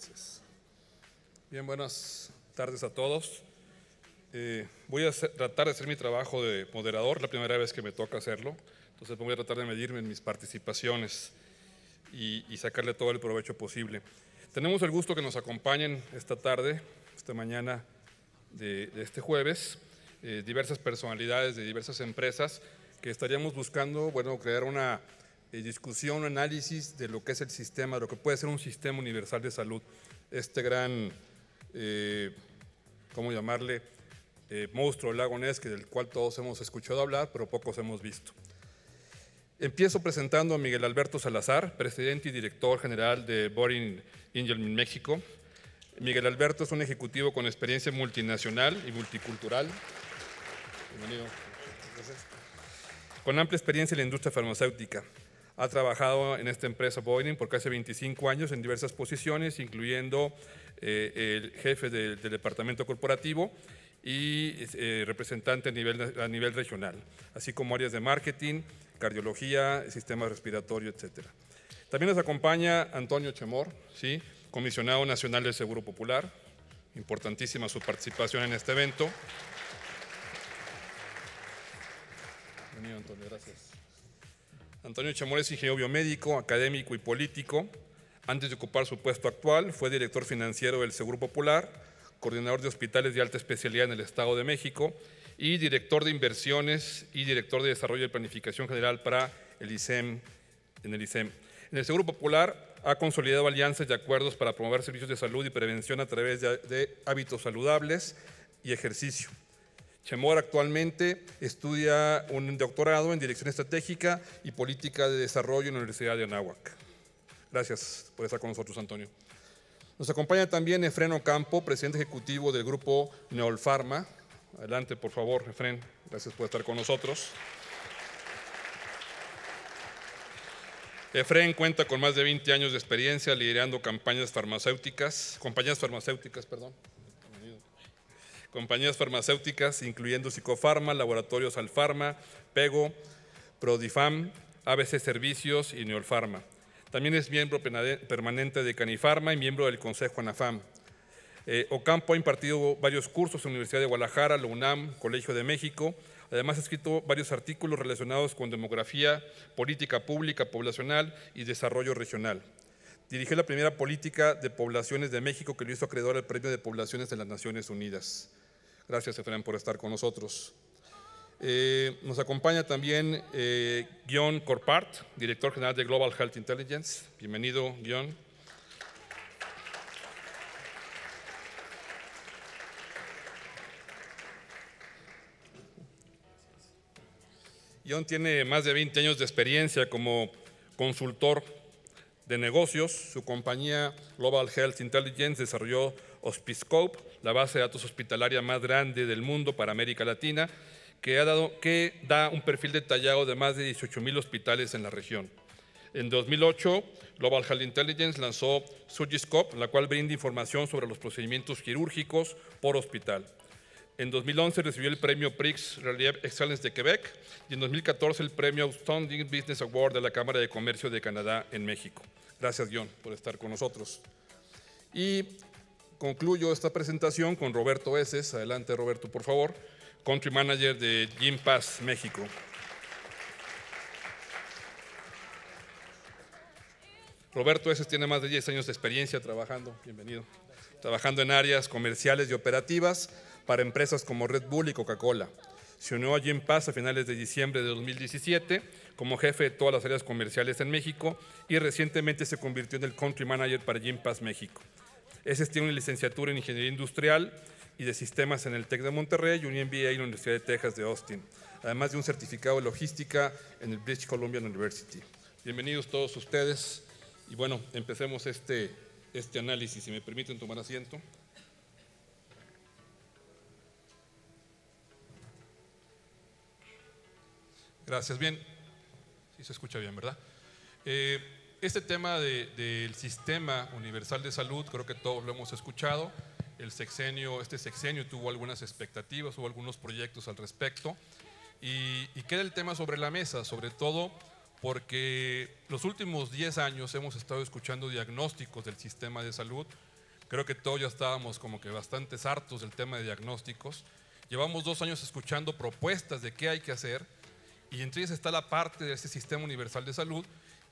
Gracias. Bien, buenas tardes a todos. Voy a tratar de hacer mi trabajo de moderador, la primera vez que me toca hacerlo, entonces voy a tratar de medirme en mis participaciones y sacarle todo el provecho posible. Tenemos el gusto que nos acompañen esta tarde, esta mañana de este jueves, diversas personalidades de diversas empresas que estaríamos buscando, bueno, crear una discusión, un análisis de lo que es el sistema, de lo que puede ser un sistema universal de salud, este gran, ¿cómo llamarle?, monstruo, el lago Ness, del cual todos hemos escuchado hablar, pero pocos hemos visto. Empiezo presentando a Miguel Alberto Salazar, presidente y director general de Boehringer Ingelheim en México. Miguel Alberto es un ejecutivo con experiencia multinacional y multicultural. Bienvenido. Gracias. Con amplia experiencia en la industria farmacéutica. Ha trabajado en esta empresa Boehringer por casi 25 años en diversas posiciones, incluyendo el jefe del departamento corporativo y representante a nivel regional, así como áreas de marketing, cardiología, sistema respiratorio, etc. También nos acompaña Antonio Chemor, ¿sí?, comisionado nacional del Seguro Popular. Importantísima su participación en este evento. Bienvenido, Antonio, gracias. Antonio Chemor es ingeniero biomédico, académico y político. Antes de ocupar su puesto actual, fue director financiero del Seguro Popular, coordinador de hospitales de alta especialidad en el Estado de México y director de inversiones y director de desarrollo y planificación general para el ISEM, en el ISEM. En el Seguro Popular ha consolidado alianzas y acuerdos para promover servicios de salud y prevención a través de hábitos saludables y ejercicio. Chemor actualmente estudia un doctorado en Dirección Estratégica y Política de Desarrollo en la Universidad de Anáhuac. Gracias por estar con nosotros, Antonio. Nos acompaña también Efrén Ocampo, presidente ejecutivo del grupo Neolfarma. Adelante, por favor, Efrén. Gracias por estar con nosotros. Efrén cuenta con más de 20 años de experiencia liderando compañías farmacéuticas, incluyendo Psicofarma, Laboratorios Alfarma, Pego, Prodifam, ABC Servicios y Neolfarma. También es miembro permanente de Canifarma y miembro del Consejo ANAFAM. Ocampo ha impartido varios cursos en la Universidad de Guadalajara, la UNAM, Colegio de México. Además ha escrito varios artículos relacionados con demografía, política pública, poblacional y desarrollo regional. Dirigió la primera política de poblaciones de México que lo hizo acreedor al Premio de Poblaciones de las Naciones Unidas. Gracias, Efrén, por estar con nosotros. Nos acompaña también Guion Corpart, director general de Global Health Intelligence. Bienvenido, Guion. Guion tiene más de 20 años de experiencia como consultor de negocios. Su compañía Global Health Intelligence desarrolló Hospscope, la base de datos hospitalaria más grande del mundo para América Latina, que da un perfil detallado de más de 18,000 hospitales en la región. En 2008, Global Health Intelligence lanzó Surgiscope, la cual brinda información sobre los procedimientos quirúrgicos por hospital. En 2011 recibió el premio Prix Relief Excellence de Quebec y en 2014 el premio Outstanding Business Award de la Cámara de Comercio de Canadá en México. Gracias, Guion, por estar con nosotros. Y concluyo esta presentación con Roberto Eses. Adelante, Roberto, por favor. Country Manager de Gympass México. Roberto Eses tiene más de 10 años de experiencia trabajando, bienvenido, trabajando en áreas comerciales y operativas para empresas como Red Bull y Coca-Cola. Se unió a Gympass a finales de diciembre de 2017 como jefe de todas las áreas comerciales en México y recientemente se convirtió en el Country Manager para Gympass México. Eses tiene una licenciatura en Ingeniería Industrial y de Sistemas en el TEC de Monterrey y un MBA en la Universidad de Texas de Austin, además de un certificado de logística en el British Columbia University. Bienvenidos todos ustedes y bueno, empecemos este análisis, si me permiten tomar asiento. Gracias, bien, sí se escucha bien, ¿verdad? Este tema del Sistema Universal de Salud, creo que todos lo hemos escuchado. Este sexenio tuvo algunas expectativas, hubo algunos proyectos al respecto y queda el tema sobre la mesa, sobre todo porque los últimos 10 años hemos estado escuchando diagnósticos del sistema de salud Creo que todos ya estábamos como que bastante hartos del tema de diagnósticos. Llevamos 2 años escuchando propuestas de qué hay que hacer, y entre ellas está la parte de ese sistema universal de salud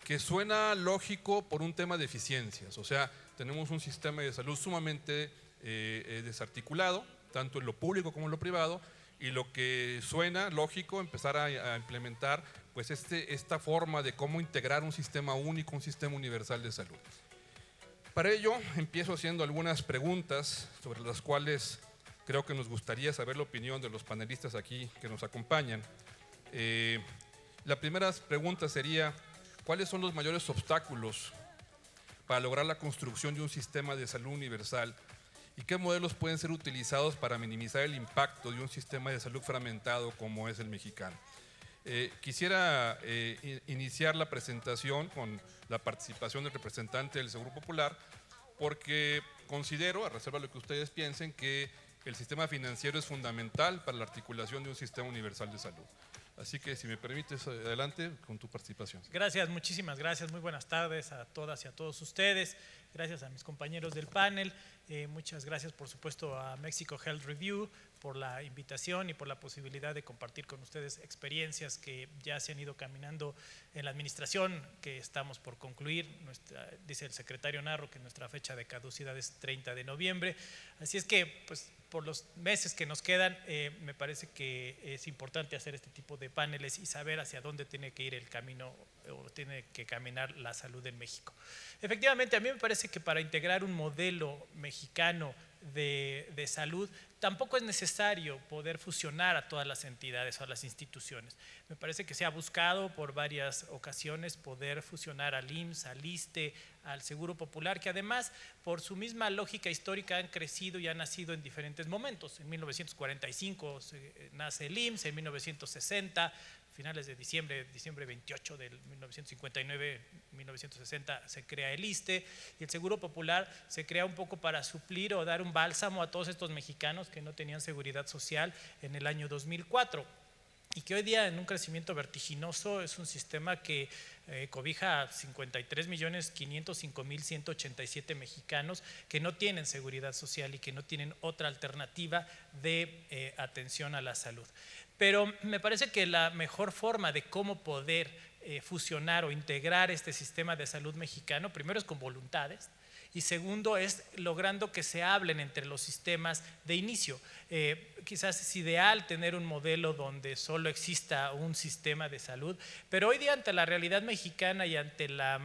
que suena lógico por un tema de eficiencias. O sea, tenemos un sistema de salud sumamente desarticulado, tanto en lo público como en lo privado, y lo que suena lógico empezar a implementar pues esta forma de cómo integrar un sistema único, un sistema universal de salud. Para ello empiezo haciendo algunas preguntas sobre las cuales creo que nos gustaría saber la opinión de los panelistas aquí que nos acompañan. La primera pregunta sería: ¿cuáles son los mayores obstáculos para lograr la construcción de un sistema de salud universal? ¿Y qué modelos pueden ser utilizados para minimizar el impacto de un sistema de salud fragmentado como es el mexicano? Quisiera iniciar la presentación con la participación del representante del Seguro Popular, porque considero, a reserva de lo que ustedes piensen, que el sistema financiero es fundamental para la articulación de un sistema universal de salud. Así que, si me permites, adelante con tu participación. Gracias, muchísimas gracias. Muy buenas tardes a todas y a todos ustedes. Gracias a mis compañeros del panel. Muchas gracias, por supuesto, a Mexico Health Review por la invitación y por la posibilidad de compartir con ustedes experiencias que ya se han ido caminando en la administración, que estamos por concluir. Dice el secretario Narro que nuestra fecha de caducidad es 30 de noviembre. Así es que, pues, por los meses que nos quedan, me parece que es importante hacer este tipo de paneles y saber hacia dónde tiene que ir el camino o tiene que caminar la salud en México. Efectivamente, a mí me parece que para integrar un modelo mexicano de salud tampoco es necesario poder fusionar a todas las entidades o a las instituciones. Me parece que se ha buscado por varias ocasiones poder fusionar al IMSS, al ISSSTE, al Seguro Popular, que además por su misma lógica histórica han crecido y han nacido en diferentes momentos. En 1945 nace el IMSS, en 1960, finales de diciembre 28 del 1959, 1960 se crea el ISSSTE, y el Seguro Popular se crea un poco para suplir o dar un bálsamo a todos estos mexicanos que no tenían seguridad social en el año 2004. Y que hoy día, en un crecimiento vertiginoso, es un sistema que cobija a 53.505.187 mexicanos que no tienen seguridad social y que no tienen otra alternativa de atención a la salud. Pero me parece que la mejor forma de cómo poder fusionar o integrar este sistema de salud mexicano, primero es con voluntades, y segundo es logrando que se hablen entre los sistemas de inicio. Quizás es ideal tener un modelo donde solo exista un sistema de salud, pero hoy día, ante la realidad mexicana y ante la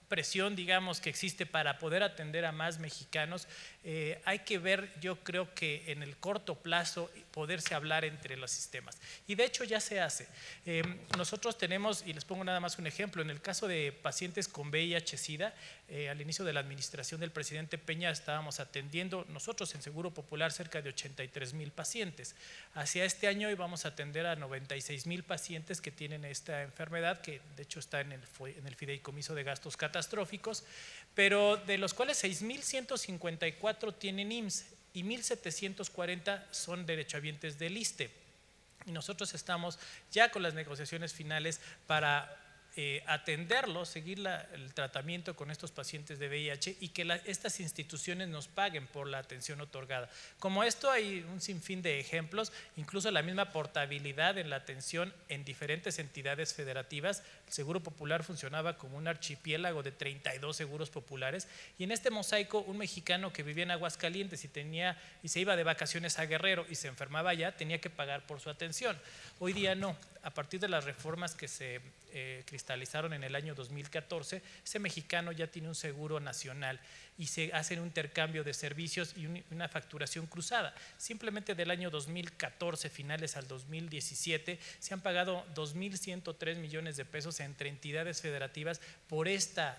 presión, digamos, que existe para poder atender a más mexicanos, hay que ver, yo creo que en el corto plazo, poderse hablar entre los sistemas. Y de hecho ya se hace. Nosotros tenemos, y les pongo nada más un ejemplo, en el caso de pacientes con VIH-Sida, al inicio de la administración del presidente Peña estábamos atendiendo nosotros en Seguro Popular cerca de 83,000 pacientes. Hacia este año íbamos a atender a 96,000 pacientes que tienen esta enfermedad, que de hecho está en el fideicomiso de gastos catastróficos, pero de los cuales 6,154 tienen IMSS y 1,740 son derechohabientes del ISSSTE. Y nosotros estamos ya con las negociaciones finales para atenderlos, seguir el tratamiento con estos pacientes de VIH y que estas instituciones nos paguen por la atención otorgada. Como esto hay un sinfín de ejemplos, incluso la misma portabilidad en la atención en diferentes entidades federativas. El Seguro Popular funcionaba como un archipiélago de 32 seguros populares, y en este mosaico un mexicano que vivía en Aguascalientes y se iba de vacaciones a Guerrero y se enfermaba allá, tenía que pagar por su atención. Hoy día no. A partir de las reformas que se cristalizaron en el año 2014, ese mexicano ya tiene un seguro nacional y se hacen un intercambio de servicios y una facturación cruzada. Simplemente del año 2014 finales al 2017 se han pagado 2,103 millones de pesos entre entidades federativas por esta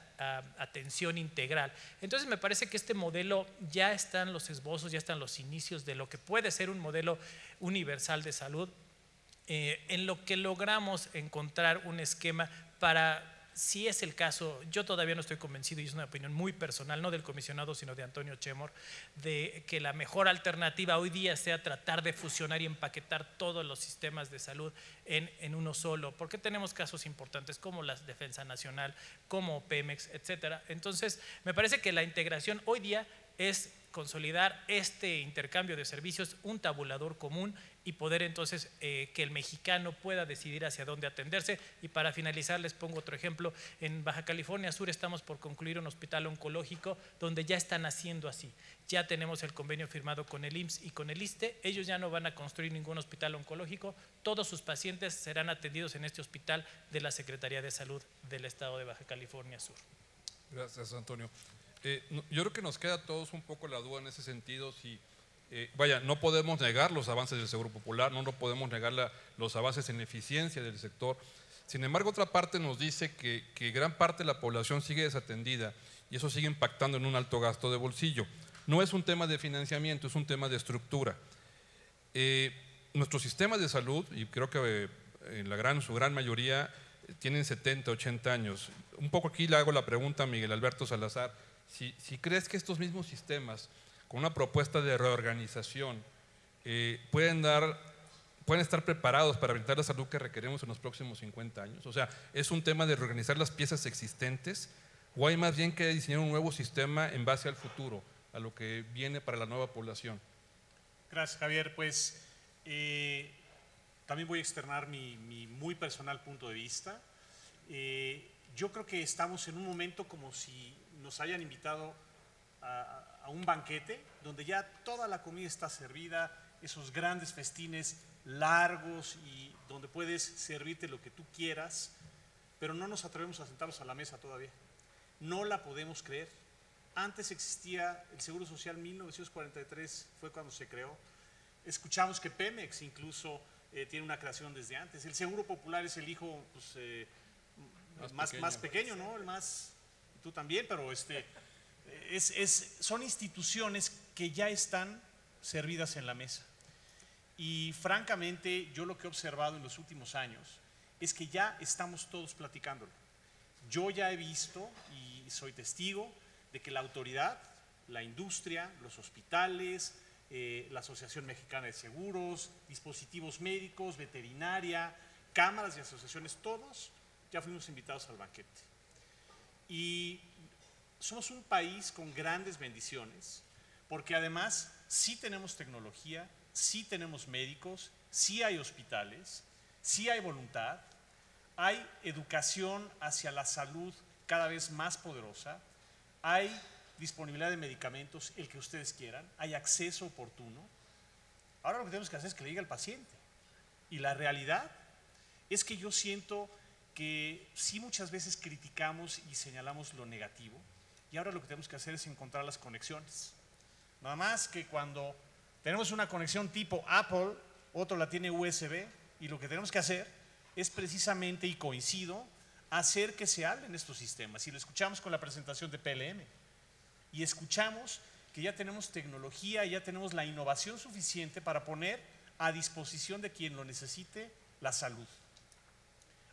atención integral. Entonces me parece que este modelo ya están los esbozos, ya están los inicios de lo que puede ser un modelo universal de salud. En lo que logramos encontrar un esquema para, si es el caso, yo todavía no estoy convencido, y es una opinión muy personal, no del comisionado sino de Antonio Chemor, de que la mejor alternativa hoy día sea tratar de fusionar y empaquetar todos los sistemas de salud en uno solo, porque tenemos casos importantes como la Defensa Nacional, como Pemex, etcétera. Entonces me parece que la integración hoy día es consolidar este intercambio de servicios, un tabulador común y poder entonces que el mexicano pueda decidir hacia dónde atenderse. Y para finalizar les pongo otro ejemplo. En Baja California Sur estamos por concluir un hospital oncológico donde ya están haciendo así. Ya tenemos el convenio firmado con el IMSS y con el ISSSTE. Ellos ya no van a construir ningún hospital oncológico. Todos sus pacientes serán atendidos en este hospital de la Secretaría de Salud del Estado de Baja California Sur. Gracias, Antonio. Yo creo que nos queda a todos un poco la duda en ese sentido. Si, vaya, no podemos negar los avances del Seguro Popular, no podemos negar los avances en eficiencia del sector. Sin embargo, otra parte nos dice que gran parte de la población sigue desatendida y eso sigue impactando en un alto gasto de bolsillo. No es un tema de financiamiento, es un tema de estructura. Nuestros sistemas de salud, y creo que en su gran mayoría tienen 70, 80 años. Un poco aquí le hago la pregunta a Miguel Alberto Salazar. Si crees que estos mismos sistemas, con una propuesta de reorganización, pueden estar preparados para brindar la salud que requeremos en los próximos 50 años. O sea, ¿es un tema de reorganizar las piezas existentes o hay más bien que diseñar un nuevo sistema en base al futuro, a lo que viene para la nueva población? Gracias, Javier. Pues también voy a externar mi muy personal punto de vista. Yo creo que estamos en un momento como si nos hayan invitado a un banquete donde ya toda la comida está servida, esos grandes festines largos y donde puedes servirte lo que tú quieras, pero no nos atrevemos a sentarnos a la mesa todavía. No la podemos creer. Antes existía el Seguro Social, 1943 fue cuando se creó. Escuchamos que Pemex incluso tiene una creación desde antes. El Seguro Popular es el hijo pues, más pequeño, ¿no? El más, tú también, pero son instituciones que ya están servidas en la mesa. Y francamente, yo lo que he observado en los últimos años es que ya estamos todos platicándolo. Yo ya he visto y soy testigo de que la autoridad, la industria, los hospitales, la Asociación Mexicana de Seguros, dispositivos médicos, veterinaria, cámaras y asociaciones, todos ya fuimos invitados al banquete. Y somos un país con grandes bendiciones, porque además sí tenemos tecnología, sí tenemos médicos, sí hay hospitales, sí hay voluntad, hay educación hacia la salud cada vez más poderosa, hay disponibilidad de medicamentos, el que ustedes quieran, hay acceso oportuno. Ahora lo que tenemos que hacer es que le diga al paciente. Y la realidad es que yo siento que sí muchas veces criticamos y señalamos lo negativo, y ahora lo que tenemos que hacer es encontrar las conexiones. Nada más que cuando tenemos una conexión tipo Apple, otro la tiene USB, y lo que tenemos que hacer es precisamente, y coincido, hacer que se hablen estos sistemas. Y lo escuchamos con la presentación de PLM. Y escuchamos que ya tenemos tecnología, ya tenemos la innovación suficiente para poner a disposición de quien lo necesite la salud.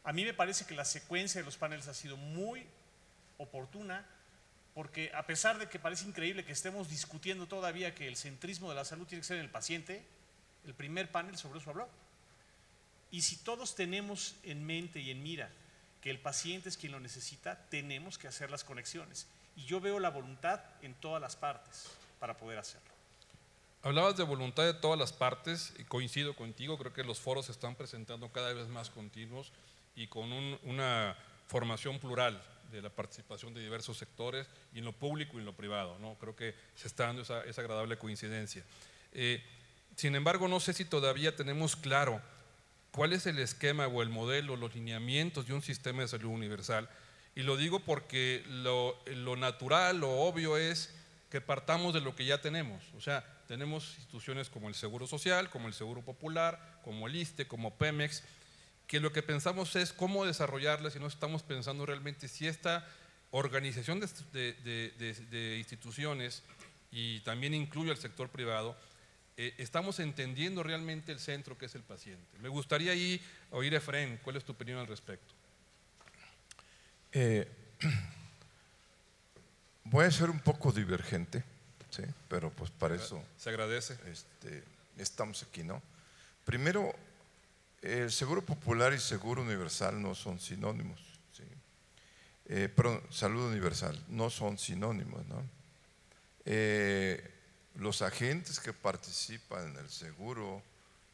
A mí me parece que la secuencia de los paneles ha sido muy oportuna, porque a pesar de que parece increíble que estemos discutiendo todavía que el centrismo de la salud tiene que ser en el paciente, el primer panel sobre eso habló. Y si todos tenemos en mente y en mira que el paciente es quien lo necesita, tenemos que hacer las conexiones. Y yo veo la voluntad en todas las partes para poder hacerlo. Hablabas de voluntad de todas las partes, y coincido contigo, creo que los foros se están presentando cada vez más continuos y con una formación plural de la participación de diversos sectores, y en lo público y en lo privado, ¿no? Creo que se está dando esa agradable coincidencia. Sin embargo, no sé si todavía tenemos claro cuál es el esquema o el modelo, los lineamientos de un sistema de salud universal. Y lo digo porque lo natural, lo obvio es que partamos de lo que ya tenemos. O sea, tenemos instituciones como el Seguro Social, como el Seguro Popular, como el ISSSTE, como Pemex, que lo que pensamos es cómo desarrollarlas, y no estamos pensando realmente si esta organización de instituciones, y también incluye al sector privado, estamos entendiendo realmente el centro que es el paciente. Me gustaría ahí oír, Efraín, ¿cuál es tu opinión al respecto? Voy a ser un poco divergente, ¿sí? Pero pues para eso se agradece. Estamos aquí, ¿no? Primero, el Seguro Popular y Seguro Universal no son sinónimos, ¿sí? Perdón, Salud Universal no son sinónimos, ¿no? Los agentes que participan en el seguro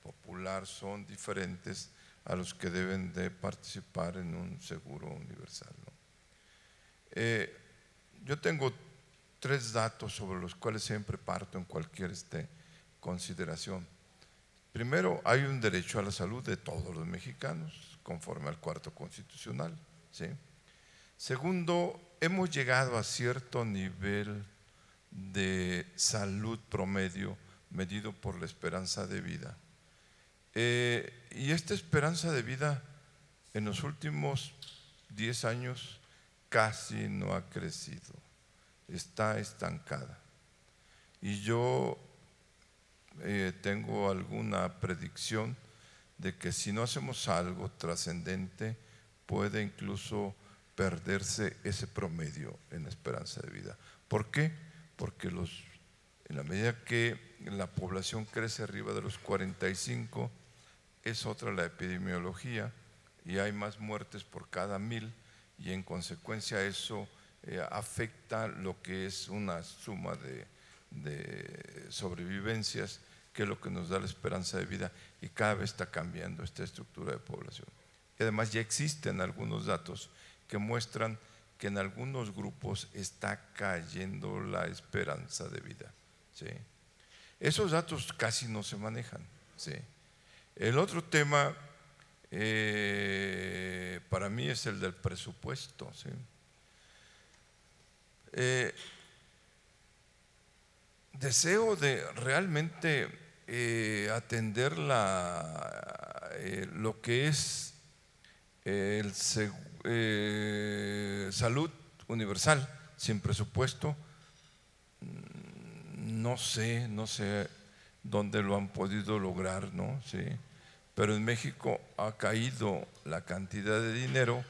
popular son diferentes a los que deben de participar en un seguro universal, ¿no? Yo tengo 3 datos sobre los cuales siempre parto en cualquier consideración. Primero, hay un derecho a la salud de todos los mexicanos, conforme al 4º constitucional, ¿sí? Segundo, hemos llegado a cierto nivel de salud promedio medido por la esperanza de vida. Y esta esperanza de vida en los últimos 10 años casi no ha crecido, está estancada. Y yo tengo alguna predicción de que si no hacemos algo trascendente puede incluso perderse ese promedio en la esperanza de vida. ¿Por qué? Porque en la medida que la población crece arriba de los 45, es otra la epidemiología y hay más muertes por cada 1000 y en consecuencia eso afecta lo que es una suma de sobrevivencias, que es lo que nos da la esperanza de vida, y cada vez está cambiando esta estructura de población. Y además ya existen algunos datos que muestran que en algunos grupos está cayendo la esperanza de vida, ¿sí? Esos datos casi no se manejan, ¿sí? El otro tema para mí es el del presupuesto, ¿sí? Deseo de realmente atender lo que es salud universal sin presupuesto. No sé dónde lo han podido lograr, ¿no? Sí. Pero en México ha caído la cantidad de dinero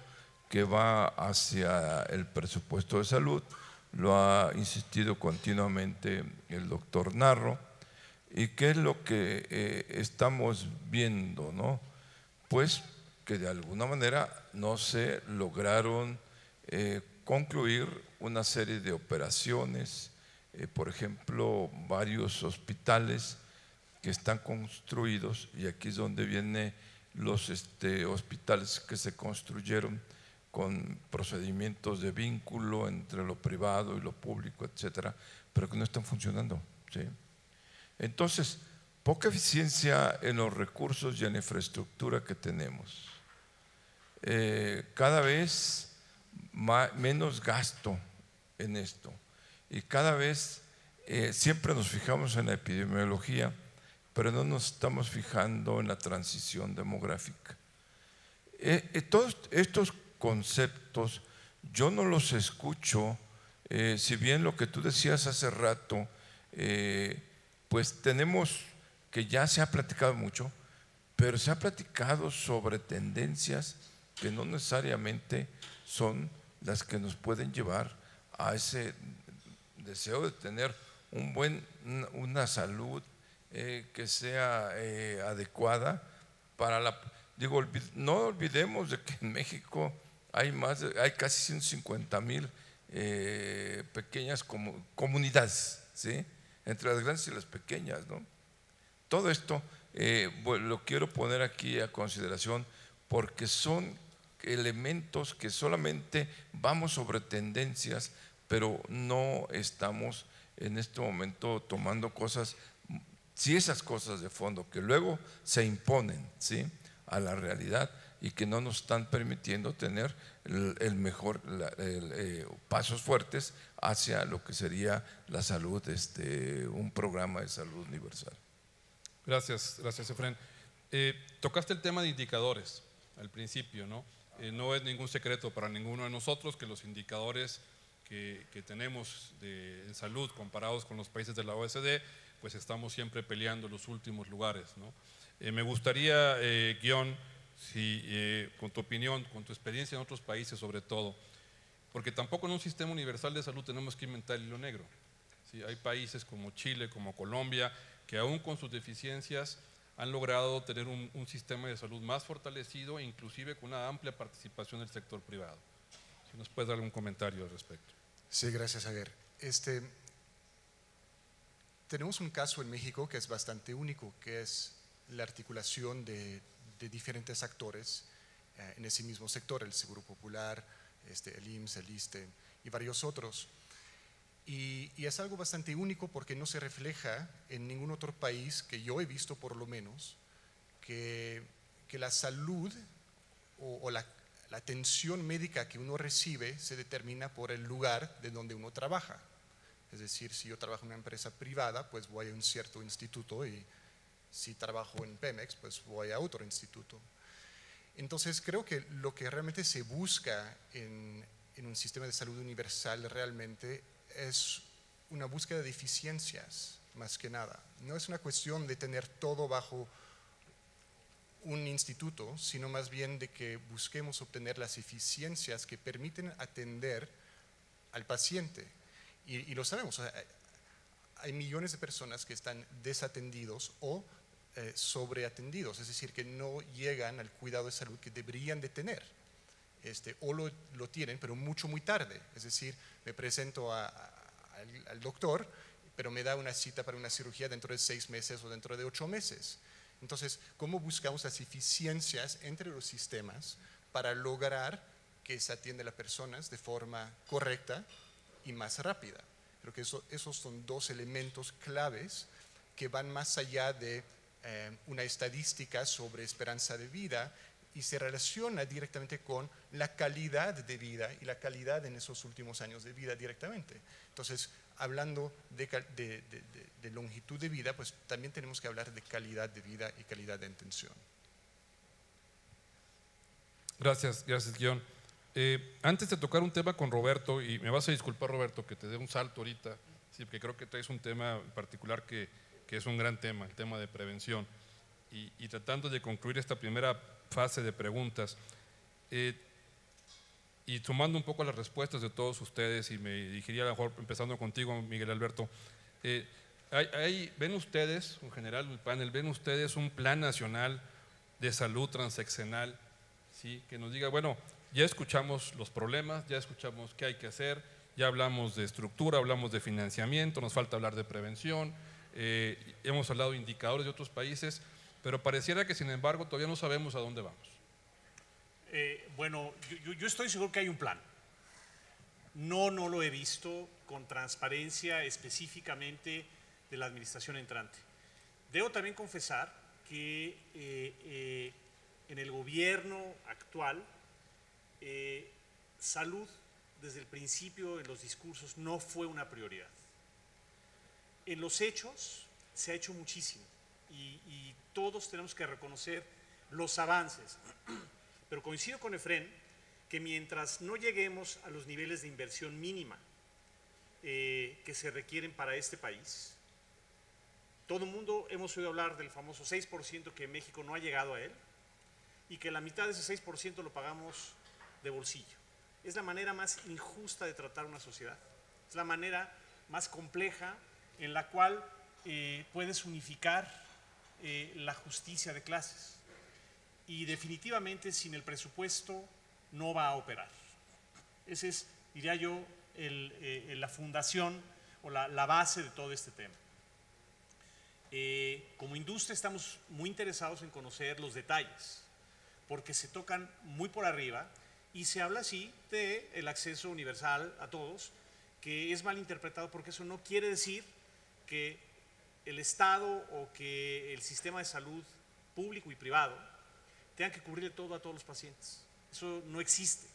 que va hacia el presupuesto de salud. Lo ha insistido continuamente el doctor Narro. ¿Y qué es lo que estamos viendo, no? Pues que de alguna manera no se lograron concluir una serie de operaciones, por ejemplo, varios hospitales que están construidos, y aquí es donde vienen los hospitales que se construyeron con procedimientos de vínculo entre lo privado y lo público, etcétera, pero que no están funcionando, ¿sí? Entonces, poca eficiencia en los recursos y en la infraestructura que tenemos. Cada vez menos gasto en esto, y cada vez siempre nos fijamos en la epidemiología, pero no nos estamos fijando en la transición demográfica. Todos estos conceptos yo no los escucho, si bien lo que tú decías hace rato, pues tenemos que ya se ha platicado mucho, pero se ha platicado sobre tendencias que no necesariamente son las que nos pueden llevar a ese deseo de tener una salud que sea adecuada para no olvidemos de que en México hay casi 150,000 pequeñas comunidades, ¿sí? Entre las grandes y las pequeñas, ¿no? Todo esto lo quiero poner aquí a consideración porque son elementos que solamente vamos sobre tendencias, pero no estamos en este momento tomando esas cosas de fondo que luego se imponen, ¿sí?, a la realidad y que no nos están permitiendo tener pasos fuertes hacia lo que sería la salud, un programa de salud universal. Gracias, Efraín. Tocaste el tema de indicadores al principio, ¿no? No es ningún secreto para ninguno de nosotros que los indicadores que tenemos en salud comparados con los países de la OECD, pues estamos siempre peleando los últimos lugares, ¿no? Me gustaría, Guión, con tu opinión, con tu experiencia en otros países sobre todo, porque tampoco en un sistema universal de salud tenemos que inventar el hilo negro, ¿sí? Hay países como Chile, como Colombia, que aún con sus deficiencias han logrado tener un sistema de salud más fortalecido, inclusive con una amplia participación del sector privado. Si nos puedes dar algún comentario al respecto. Sí, gracias, Javier. tenemos un caso en México que es bastante único, que es la articulación de diferentes actores en ese mismo sector, el Seguro Popular, el IMSS, el ISSSTE y varios otros. Y es algo bastante único porque no se refleja en ningún otro país que yo he visto, por lo menos, que la salud o la atención médica que uno recibe se determina por el lugar de donde uno trabaja. Es decir, si yo trabajo en una empresa privada, pues voy a un cierto instituto, y si trabajo en Pemex, pues voy a otro instituto. Entonces creo que lo que realmente se busca en un sistema de salud universal realmente es una búsqueda de eficiencias, más que nada. No es una cuestión de tener todo bajo un instituto, sino más bien de que busquemos obtener las eficiencias que permiten atender al paciente. Y lo sabemos, hay millones de personas que están desatendidos o sobreatendidos, es decir, que no llegan al cuidado de salud que deberían de tener, o lo tienen, pero muy tarde. Es decir, me presento al doctor, pero me da una cita para una cirugía dentro de 6 meses o dentro de 8 meses. Entonces, ¿cómo buscamos las eficiencias entre los sistemas para lograr que se atienda a las personas de forma correcta y más rápida? Creo que esos son dos elementos claves que van más allá de una estadística sobre esperanza de vida, y se relaciona directamente con la calidad de vida y la calidad en esos últimos años de vida directamente. Entonces, hablando de longitud de vida, pues también tenemos que hablar de calidad de vida y calidad de atención. Gracias, Guión. Antes de tocar un tema con Roberto, y me vas a disculpar, Roberto, que te dé un salto ahorita, sí, porque creo que traes un tema en particular que es un gran tema, el tema de prevención. Y tratando de concluir esta primera fase de preguntas, y sumando un poco las respuestas de todos ustedes, y me dirigiría a lo mejor empezando contigo, Miguel Alberto, ¿ven ustedes, en general el panel, ven ustedes un plan nacional de salud transeccional, ¿sí? Que nos diga, bueno, ya escuchamos los problemas, ya escuchamos qué hay que hacer, ya hablamos de estructura, hablamos de financiamiento, nos falta hablar de prevención, hemos hablado de indicadores de otros países, pero pareciera que sin embargo todavía no sabemos a dónde vamos? Bueno, yo estoy seguro que hay un plan. No lo he visto con transparencia específicamente de la administración entrante. Debo también confesar que en el gobierno actual, salud desde el principio en los discursos no fue una prioridad. En los hechos se ha hecho muchísimo y todos tenemos que reconocer los avances. Pero coincido con Efrén que mientras no lleguemos a los niveles de inversión mínima que se requieren para este país, todo el mundo hemos oído hablar del famoso 6% que México no ha llegado a él, y que la mitad de ese 6% lo pagamos de bolsillo. Es la manera más injusta de tratar una sociedad. Es la manera más compleja en la cual puedes unificar la justicia de clases. Y definitivamente sin el presupuesto no va a operar. Esa es, diría yo, la fundación o la base de todo este tema. Como industria estamos muy interesados en conocer los detalles, porque se tocan muy por arriba y se habla así del acceso universal a todos, que es mal interpretado porque eso no quiere decir que el Estado o que el sistema de salud público y privado tengan que cubrirle todo a todos los pacientes. Eso no existe,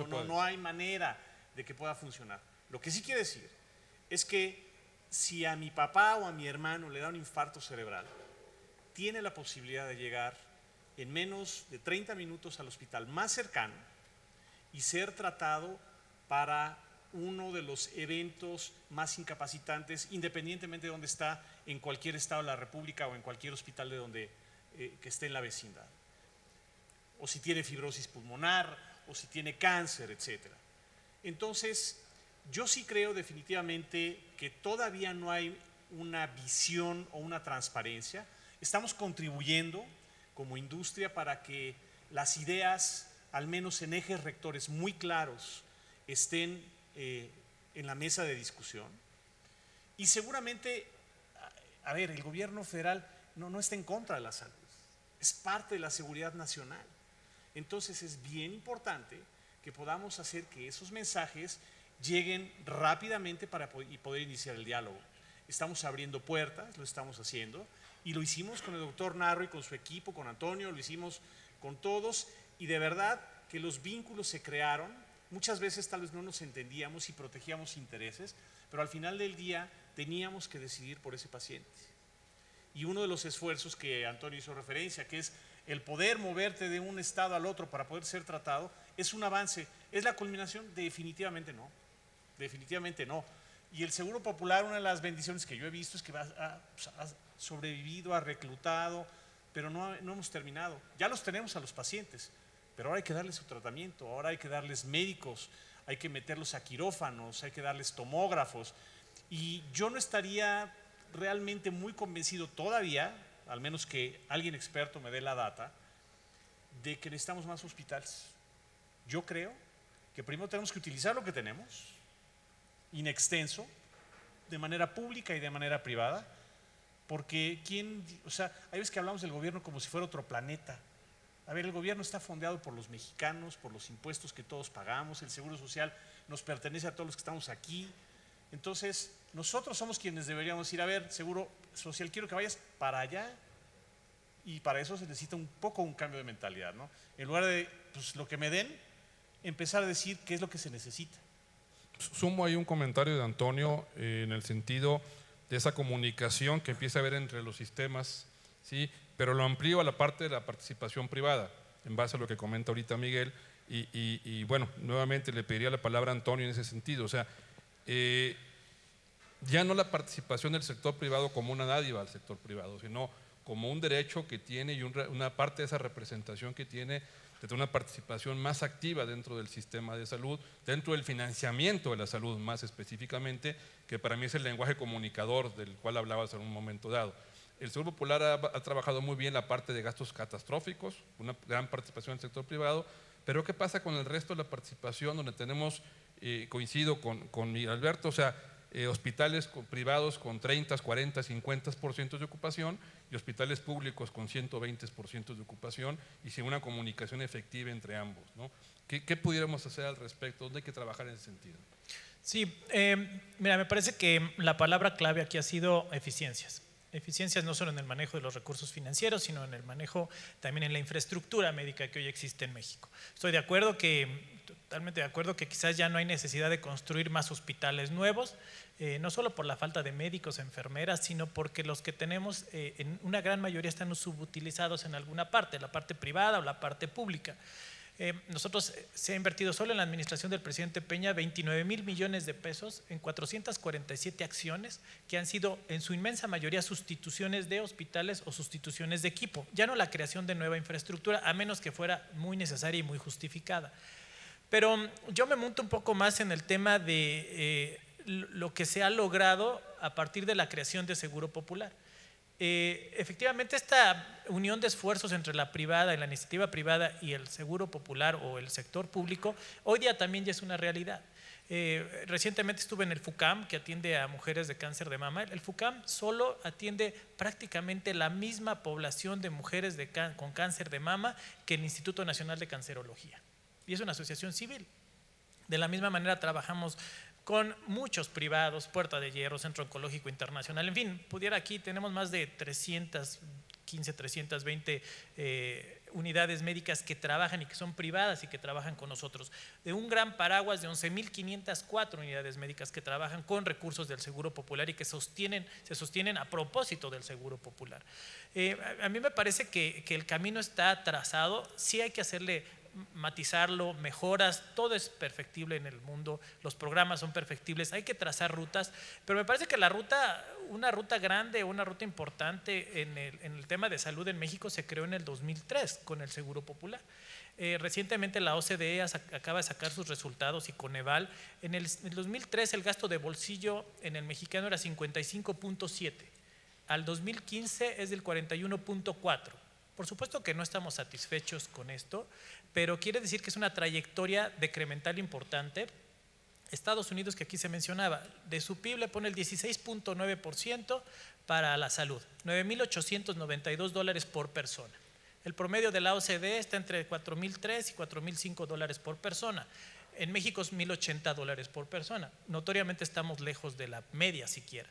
no hay manera de que pueda funcionar. Lo que sí quiere decir es que si a mi papá o a mi hermano le da un infarto cerebral, tiene la posibilidad de llegar en menos de 30 minutos al hospital más cercano y ser tratado para uno de los eventos más incapacitantes, independientemente de dónde está, en cualquier estado de la República o en cualquier hospital de que esté en la vecindad. O si tiene fibrosis pulmonar, o si tiene cáncer, etc. Entonces, yo sí creo definitivamente que todavía no hay una visión o una transparencia. Estamos contribuyendo como industria para que las ideas, al menos en ejes rectores muy claros, estén en la mesa de discusión. Y seguramente a ver, el gobierno federal no está en contra de la salud, es parte de la seguridad nacional. Entonces es bien importante que podamos hacer que esos mensajes lleguen rápidamente para poder iniciar el diálogo. Estamos abriendo puertas, lo estamos haciendo, y lo hicimos con el doctor Narro y con su equipo, con Antonio, lo hicimos con todos, y de verdad que los vínculos se crearon. Muchas veces tal vez no nos entendíamos y protegíamos intereses, pero al final del día teníamos que decidir por ese paciente. Y uno de los esfuerzos que Antonio hizo referencia, que es el poder moverte de un estado al otro para poder ser tratado, es un avance. ¿Es la culminación? Definitivamente no. Definitivamente no. Y el Seguro Popular, una de las bendiciones que yo he visto es que ha sobrevivido, ha reclutado, pero no hemos terminado. Ya los tenemos a los pacientes, pero ahora hay que darles su tratamiento, ahora hay que darles médicos, hay que meterlos a quirófanos, hay que darles tomógrafos. Y yo no estaría realmente muy convencido todavía, al menos que alguien experto me dé la data, de que necesitamos más hospitales. Yo creo que primero tenemos que utilizar lo que tenemos, in extenso, de manera pública y de manera privada, porque hay veces que hablamos del gobierno como si fuera otro planeta. A ver, el gobierno está fondeado por los mexicanos, por los impuestos que todos pagamos, el seguro social nos pertenece a todos los que estamos aquí. Entonces, nosotros somos quienes deberíamos ir a ver, seguro social, quiero que vayas para allá, y para eso se necesita un cambio de mentalidad, ¿no? En lugar de, pues, lo que me den, empezar a decir qué es lo que se necesita. Sumo ahí un comentario de Antonio en el sentido de esa comunicación que empieza a haber entre los sistemas, ¿sí? Pero lo amplío a la parte de la participación privada, en base a lo que comenta ahorita Miguel, y bueno, nuevamente le pediría la palabra a Antonio en ese sentido. O sea, ya no la participación del sector privado como una dádiva al sector privado, sino como un derecho que tiene y una parte de esa representación que tiene de una participación más activa dentro del sistema de salud, dentro del financiamiento de la salud más específicamente, que para mí es el lenguaje comunicador del cual hablabas en un momento dado. El Seguro Popular ha trabajado muy bien la parte de gastos catastróficos, una gran participación del sector privado, pero ¿qué pasa con el resto de la participación donde tenemos, coincido con Miguel Alberto, o sea, hospitales privados con 30, 40, 50% de ocupación y hospitales públicos con 120% de ocupación y sin una comunicación efectiva entre ambos, ¿no? ¿Qué pudiéramos hacer al respecto? ¿Dónde hay que trabajar en ese sentido? Sí, mira, me parece que la palabra clave aquí ha sido eficiencias. Eficiencias no solo en el manejo de los recursos financieros, sino en el manejo también en la infraestructura médica que hoy existe en México. Estoy totalmente de acuerdo que quizás ya no hay necesidad de construir más hospitales nuevos, no solo por la falta de médicos, enfermeras, sino porque los que tenemos en una gran mayoría están subutilizados en alguna parte, la parte privada o la parte pública. Nosotros se ha invertido solo en la administración del presidente Peña 29,000 millones de pesos en 447 acciones que han sido en su inmensa mayoría sustituciones de hospitales o sustituciones de equipo, ya no la creación de nueva infraestructura, a menos que fuera muy necesaria y muy justificada. Pero yo me monto un poco más en el tema de lo que se ha logrado a partir de la creación de Seguro Popular. Efectivamente, esta unión de esfuerzos entre la privada y la iniciativa privada y el Seguro Popular o el sector público hoy día también ya es una realidad. Recientemente estuve en el FUCAM, que atiende a mujeres de cáncer de mama. El FUCAM solo atiende prácticamente la misma población de mujeres con cáncer de mama que el Instituto Nacional de Cancerología, y es una asociación civil. De la misma manera trabajamos con muchos privados, Puerta de Hierro, Centro Oncológico Internacional, en fin, aquí tenemos más de 315, 320 unidades médicas que trabajan y que son privadas y que trabajan con nosotros. De un gran paraguas de 11,504 unidades médicas que trabajan con recursos del Seguro Popular y que se sostienen a propósito del Seguro Popular. A mí me parece que el camino está trazado, sí hay que matizarlo, mejoras, todo es perfectible en el mundo, los programas son perfectibles, hay que trazar rutas, pero me parece que una ruta grande, una ruta importante en el tema de salud en México se creó en el 2003 con el Seguro Popular. Recientemente la OCDE acaba de sacar sus resultados y Coneval, en el 2003 el gasto de bolsillo en el mexicano era 55.7, al 2015 es del 41.4. Por supuesto que no estamos satisfechos con esto, pero quiere decir que es una trayectoria decremental importante Estados Unidos, que aquí se mencionaba, de su PIB le pone el 16.9% para la salud, $9.892 por persona. El promedio de la OCDE está entre $4.003 y $4.005 por persona. En México es $1.080 por persona. Notoriamente estamos lejos de la media siquiera.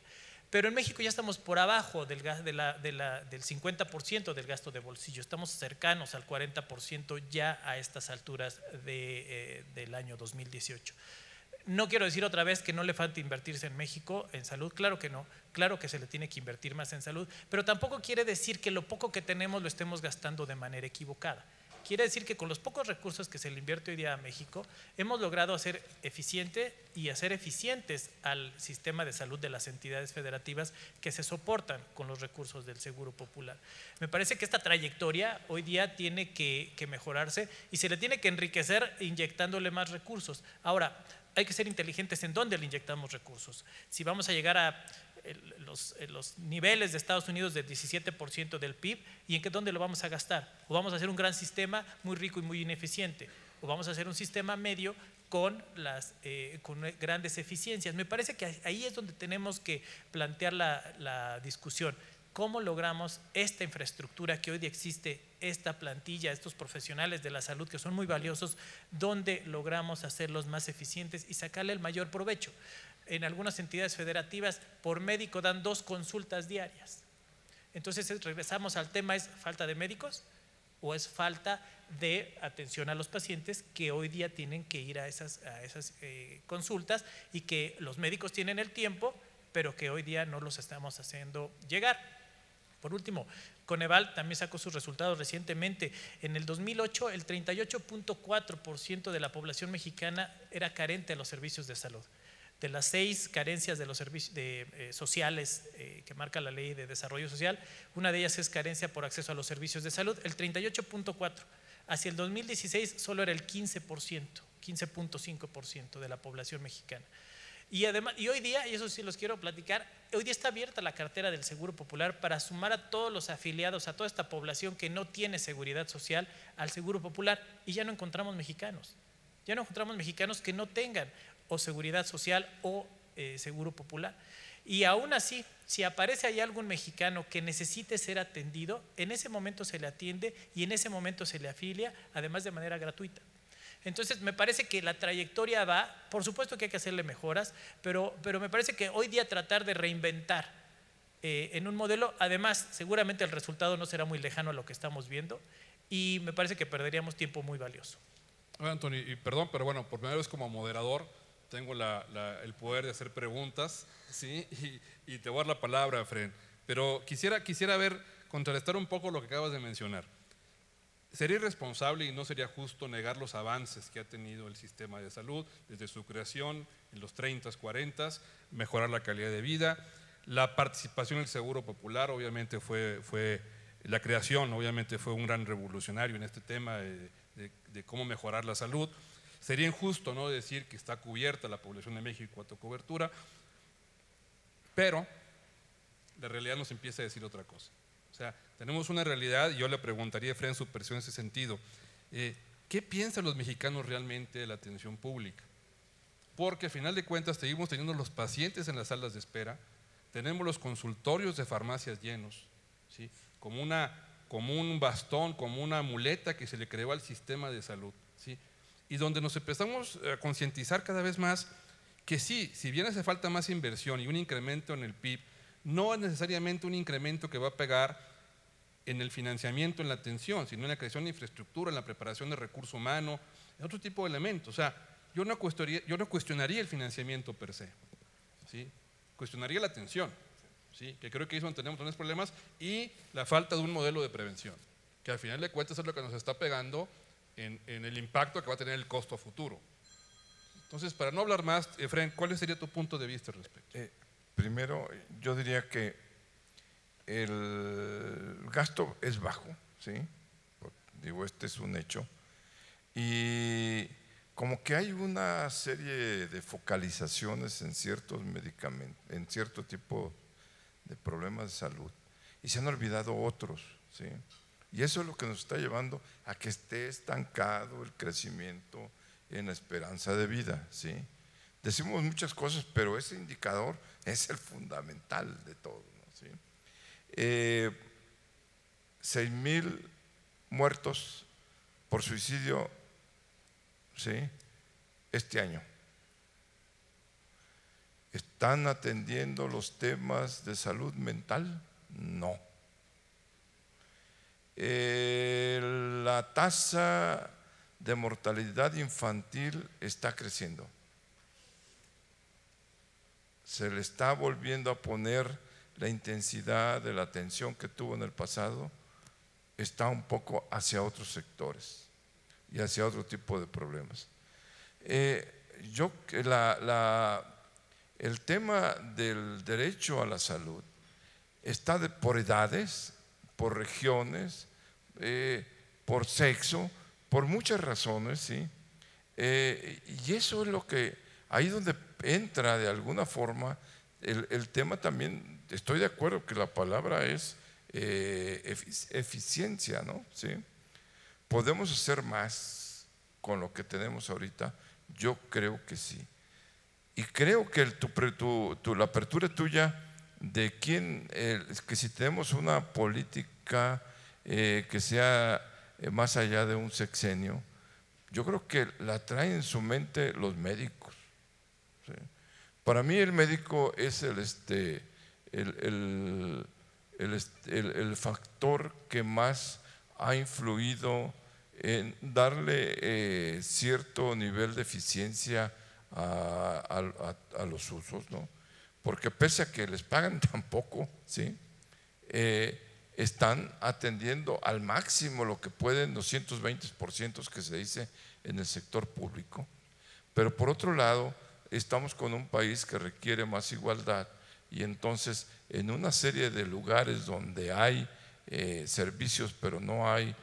Pero en México ya estamos por abajo del 50% del gasto de bolsillo. Estamos cercanos al 40% ya a estas alturas del año 2018. No quiero decir otra vez que no le falta invertirse en México en salud, claro que no, claro que se le tiene que invertir más en salud, pero tampoco quiere decir que lo poco que tenemos lo estemos gastando de manera equivocada. Quiere decir que con los pocos recursos que se le invierte hoy día a México, hemos logrado hacer eficiente y hacer eficientes al sistema de salud de las entidades federativas que se soportan con los recursos del Seguro Popular. Me parece que esta trayectoria hoy día tiene que mejorarse y se le tiene que enriquecer inyectándole más recursos. Ahora, hay que ser inteligentes en dónde le inyectamos recursos. Si vamos a llegar a los niveles de Estados Unidos del 17% del PIB, ¿y en dónde lo vamos a gastar? O vamos a hacer un gran sistema muy rico y muy ineficiente, o vamos a hacer un sistema medio con grandes eficiencias. Me parece que ahí es donde tenemos que plantear la discusión. ¿Cómo logramos esta infraestructura que hoy día existe, esta plantilla, estos profesionales de la salud que son muy valiosos, donde logramos hacerlos más eficientes y sacarle el mayor provecho? En algunas entidades federativas por médico dan 2 consultas diarias. Entonces regresamos al tema, ¿es falta de médicos o es falta de atención a los pacientes que hoy día tienen que ir a esas consultas y que los médicos tienen el tiempo, pero que hoy día no los estamos haciendo llegar? Por último, Coneval también sacó sus resultados recientemente. En el 2008, el 38.4% de la población mexicana era carente de los servicios de salud. De las 6 carencias de los servicios sociales que marca la Ley de Desarrollo Social, una de ellas es carencia por acceso a los servicios de salud, el 38.4%. Hacia el 2016 solo era el 15.5% de la población mexicana. Y además, y hoy día, y eso sí los quiero platicar, hoy día está abierta la cartera del Seguro Popular para sumar a todos los afiliados, a toda esta población que no tiene seguridad social al Seguro Popular, y ya no encontramos mexicanos. Ya no encontramos mexicanos que no tengan o seguridad social o Seguro Popular. Y aún así, si aparece ahí algún mexicano que necesite ser atendido, en ese momento se le atiende y en ese momento se le afilia, además de manera gratuita. Entonces me parece que la trayectoria va, por supuesto que hay que hacerle mejoras, pero me parece que hoy día tratar de reinventar en un modelo, además seguramente el resultado no será muy lejano a lo que estamos viendo y me parece que perderíamos tiempo muy valioso. Bueno, Antonio, y perdón, pero bueno, por primera vez como moderador tengo el poder de hacer preguntas, ¿sí? Y te voy a dar la palabra, Fren, pero quisiera contrarrestar un poco lo que acabas de mencionar. Sería irresponsable y no sería justo negar los avances que ha tenido el sistema de salud desde su creación en los 30s, 40s, mejorar la calidad de vida, la participación del Seguro Popular, obviamente la creación, obviamente fue un gran revolucionario en este tema de cómo mejorar la salud. Sería injusto no decir que está cubierta la población de México en cuanto a cobertura, pero la realidad nos empieza a decir otra cosa. O sea, tenemos una realidad y yo le preguntaría a Fren su percepción en ese sentido. ¿Qué piensan los mexicanos realmente de la atención pública? Porque al final de cuentas seguimos teniendo los pacientes en las salas de espera, tenemos los consultorios de farmacias llenos, ¿sí? Como un bastón, como una muleta que se le creó al sistema de salud, ¿sí? Y donde nos empezamos a concientizar cada vez más que sí, si bien hace falta más inversión y un incremento en el PIB, no es necesariamente un incremento que va a pegar en el financiamiento, en la atención, sino en la creación de infraestructura, en la preparación de recurso humano, en otro tipo de elementos. O sea, yo no cuestionaría el financiamiento per se, ¿sí? Cuestionaría la atención, ¿sí? Que creo que ahí es donde tenemos unos problemas, y la falta de un modelo de prevención, que al final de cuentas es lo que nos está pegando en el impacto que va a tener el costo a futuro. Entonces, para no hablar más, Efraín, ¿cuál sería tu punto de vista al respecto? Primero, yo diría que el gasto es bajo, ¿sí? Digo, este es un hecho. Y como que hay una serie de focalizaciones en ciertos medicamentos, en cierto tipo de problemas de salud, y se han olvidado otros, ¿sí? Y eso es lo que nos está llevando a que esté estancado el crecimiento en la esperanza de vida, ¿sí? Decimos muchas cosas, pero ese indicador es el fundamental de todo, ¿no? ¿Sí? 6,000 muertos por suicidio, ¿sí?, este año. ¿Están atendiendo los temas de salud mental? No. La tasa de mortalidad infantil está creciendo. Se le está volviendo a poner la intensidad de la atención que tuvo en el pasado, está un poco hacia otros sectores y hacia otro tipo de problemas. El tema del derecho a la salud está por edades, por regiones, por sexo, por muchas razones, ¿sí? Y eso es lo que, ahí donde entra de alguna forma el tema también. Estoy de acuerdo que la palabra es eficiencia, ¿no? ¿Sí? ¿Podemos hacer más con lo que tenemos ahorita? Yo creo que sí. Y creo que la apertura tuya de que si tenemos una política que sea más allá de un sexenio, yo creo que la traen en su mente los médicos, ¿sí? Para mí el médico es el factor que más ha influido en darle cierto nivel de eficiencia a los usos, ¿no? Porque pese a que les pagan tan poco, ¿sí?, están atendiendo al máximo lo que pueden, 220% que se dice en el sector público. Pero por otro lado, estamos con un país que requiere más igualdad, y entonces en una serie de lugares donde hay servicios pero no hay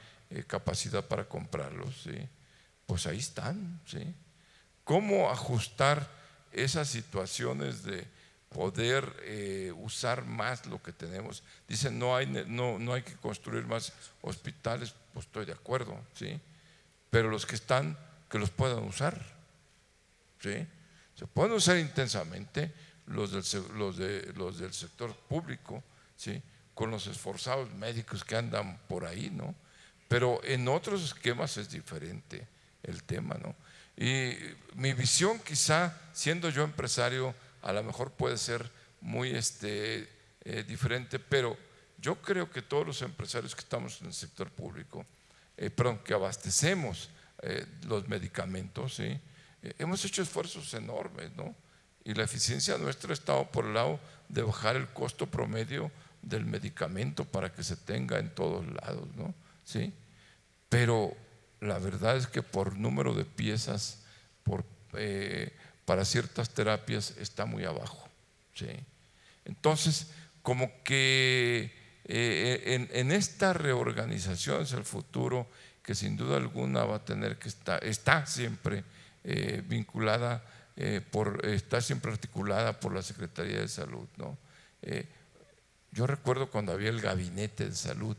capacidad para comprarlos, ¿sí?, pues ahí están, ¿sí? ¿Cómo ajustar esas situaciones de poder usar más lo que tenemos? Dicen no hay que construir más hospitales, pues estoy de acuerdo, ¿sí?, pero los que están, que los puedan usar, ¿sí? Se pueden usar intensamente los del sector público, ¿sí?, con los esforzados médicos que andan por ahí, ¿no? Pero en otros esquemas es diferente el tema, ¿no? Y mi visión, quizá siendo yo empresario, a lo mejor puede ser muy diferente, pero yo creo que todos los empresarios que estamos en el sector público, que abastecemos los medicamentos, ¿sí?, hemos hecho esfuerzos enormes, ¿no? Y la eficiencia nuestra ha estado por el lado de bajar el costo promedio del medicamento para que se tenga en todos lados, ¿no? ¿Sí? Pero la verdad es que por número de piezas para ciertas terapias está muy abajo, ¿sí? Entonces, como que en esta reorganización hacia el futuro, que sin duda alguna va a tener que está siempre vinculada, está siempre articulada por la Secretaría de Salud, ¿no? Yo recuerdo cuando había el gabinete de salud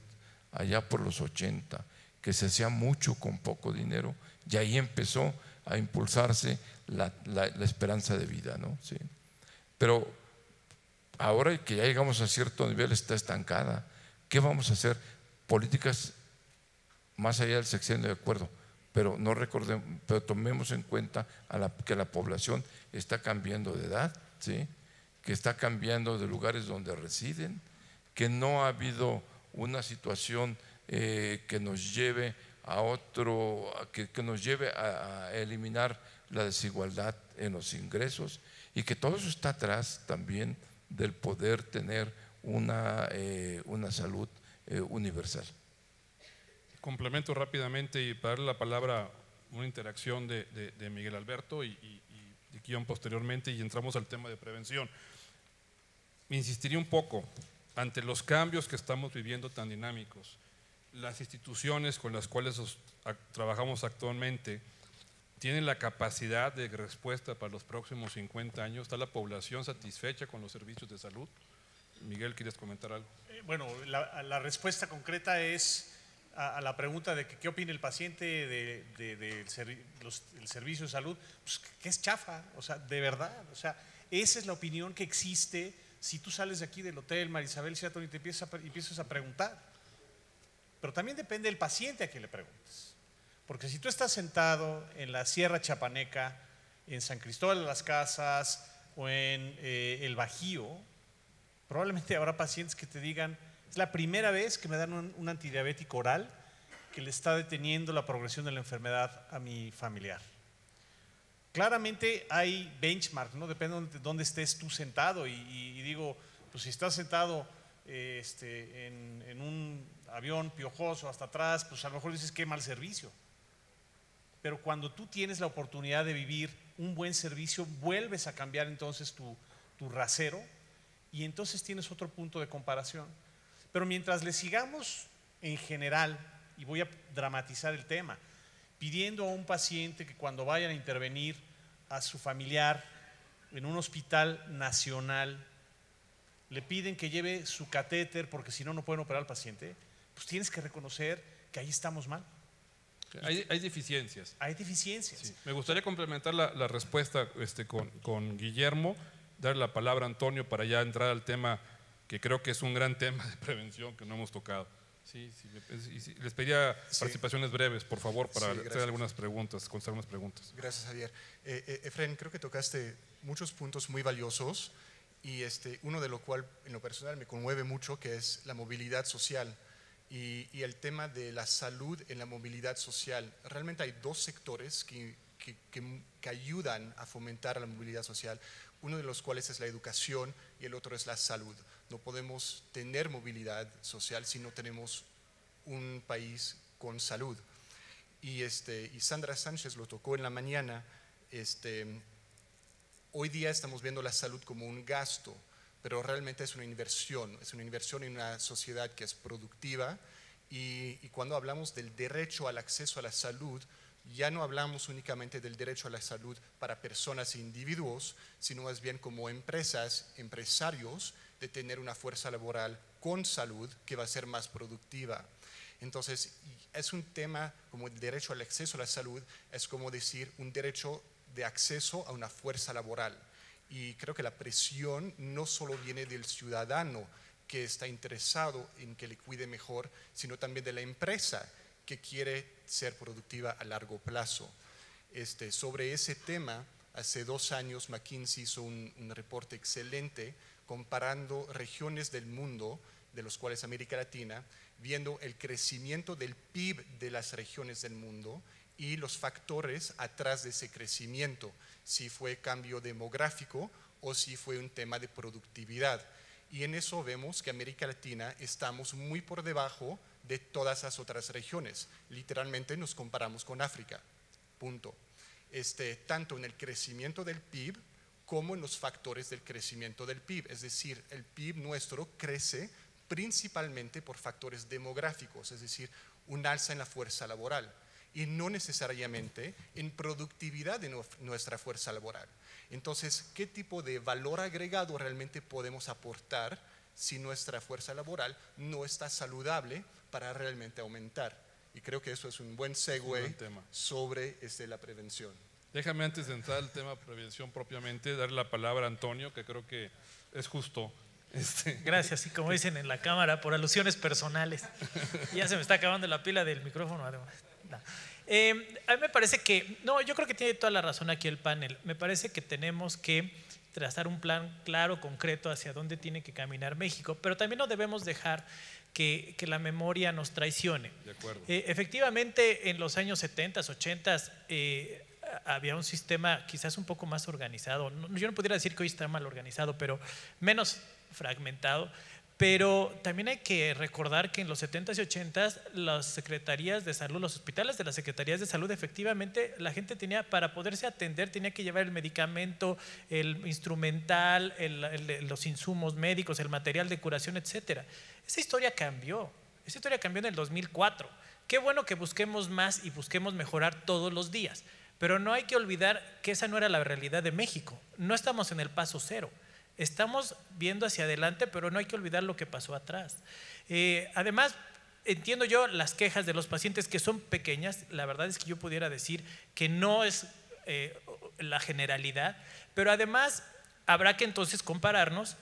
allá por los 80, que se hacía mucho con poco dinero, y ahí empezó a impulsarse la esperanza de vida, ¿no? ¿Sí? Pero ahora que ya llegamos a cierto nivel está estancada. ¿Qué vamos a hacer? Políticas más allá del sexenio, de acuerdo, pero pero tomemos en cuenta que la población está cambiando de edad, ¿sí?, que está cambiando de lugares donde residen, que no ha habido una situación que nos lleve que nos lleve a eliminar la desigualdad en los ingresos, y que todo eso está atrás también del poder tener una salud universal. Complemento rápidamente y para darle la palabra una interacción de Miguel Alberto y Guión posteriormente, y entramos al tema de prevención. Me insistiría un poco, ante los cambios que estamos viviendo tan dinámicos, las instituciones con las cuales trabajamos actualmente tienen la capacidad de respuesta para los próximos 50 años. ¿Está la población satisfecha con los servicios de salud? Miguel, ¿quieres comentar algo? Bueno, la respuesta concreta es a la pregunta de que, qué opina el paciente del servicio de salud, pues que es chafa, o sea, de verdad, o sea, esa es la opinión que existe si tú sales de aquí del hotel Marisabel Seattle y te empiezas a preguntar. Pero también depende del paciente a quien le preguntes. Porque si tú estás sentado en la Sierra Chapaneca, en San Cristóbal de las Casas o en el Bajío, probablemente habrá pacientes que te digan, es la primera vez que me dan un antidiabético oral que le está deteniendo la progresión de la enfermedad a mi familiar. Claramente hay benchmark, ¿no? Depende de dónde estés tú sentado y digo, pues si estás sentado en un avión piojoso hasta atrás, pues a lo mejor dices qué mal servicio. Pero cuando tú tienes la oportunidad de vivir un buen servicio, vuelves a cambiar entonces tu rasero y entonces tienes otro punto de comparación. Pero mientras le sigamos en general, y voy a dramatizar el tema, pidiendo a un paciente que cuando vayan a intervenir a su familiar en un hospital nacional, le piden que lleve su catéter porque si no, no pueden operar al paciente, pues tienes que reconocer que ahí estamos mal. Hay deficiencias. Hay deficiencias. Sí. Me gustaría complementar la respuesta con Guillermo, darle la palabra a Antonio para ya entrar al tema que creo que es un gran tema de prevención que no hemos tocado. Sí, les pediría participaciones breves, por favor, para hacer algunas preguntas, contestar algunas preguntas. Gracias, Javier. Efraín, creo que tocaste muchos puntos muy valiosos y uno de lo cual en lo personal me conmueve mucho, que es la movilidad social y el tema de la salud en la movilidad social. Realmente hay dos sectores que ayudan a fomentar la movilidad social, uno de los cuales es la educación y el otro es la salud. No podemos tener movilidad social si no tenemos un país con salud. Y Sandra Sánchez lo tocó en la mañana. Hoy día estamos viendo la salud como un gasto, pero realmente es una inversión en una sociedad que es productiva. Y cuando hablamos del derecho al acceso a la salud, ya no hablamos únicamente del derecho a la salud para personas e individuos, sino más bien como empresarios, de tener una fuerza laboral con salud que va a ser más productiva. Entonces, es un tema como el derecho al acceso a la salud, es como decir un derecho de acceso a una fuerza laboral. Y creo que la presión no solo viene del ciudadano que está interesado en que le cuide mejor, sino también de la empresa que quiere ser productiva a largo plazo. Sobre ese tema, hace 2 años McKinsey hizo un reporte excelente comparando regiones del mundo, de los cuales América Latina, viendo el crecimiento del PIB de las regiones del mundo y los factores atrás de ese crecimiento, si fue cambio demográfico o si fue un tema de productividad. Y en eso vemos que América Latina estamos muy por debajo de todas las otras regiones. Literalmente nos comparamos con África, punto. Tanto en el crecimiento del PIB como en los factores del crecimiento del PIB. Es decir, el PIB nuestro crece principalmente por factores demográficos, es decir, un alza en la fuerza laboral y no necesariamente en productividad de nuestra fuerza laboral. Entonces, ¿qué tipo de valor agregado realmente podemos aportar si nuestra fuerza laboral no está saludable para realmente aumentar? Y creo que eso es un buen segue sobre la prevención. Déjame antes de entrar al tema prevención propiamente, darle la palabra a Antonio, que creo que es justo. Gracias, y como dicen en la cámara, por alusiones personales. Ya se me está acabando la pila del micrófono además. No. A mí me parece que, yo creo que tiene toda la razón aquí el panel. Me parece que tenemos que trazar un plan claro, concreto hacia dónde tiene que caminar México, pero también no debemos dejar que la memoria nos traicione. De acuerdo. Efectivamente, en los años 70, 80 había un sistema quizás un poco más organizado. Yo no pudiera decir que hoy está mal organizado, pero menos fragmentado. Pero también hay que recordar que en los 70s y 80s las secretarías de salud, los hospitales de las secretarías de salud, efectivamente la gente tenía, para poderse atender, tenía que llevar el medicamento, el instrumental, los insumos médicos, el material de curación, etcétera. Esa historia cambió en el 2004. Qué bueno que busquemos más y busquemos mejorar todos los días, pero no hay que olvidar que esa no era la realidad de México. No estamos en el paso cero. Estamos viendo hacia adelante, pero no hay que olvidar lo que pasó atrás. Además, entiendo yo las quejas de los pacientes que son pequeñas. La verdad es que yo pudiera decir que no es la generalidad, pero además habrá que entonces compararnos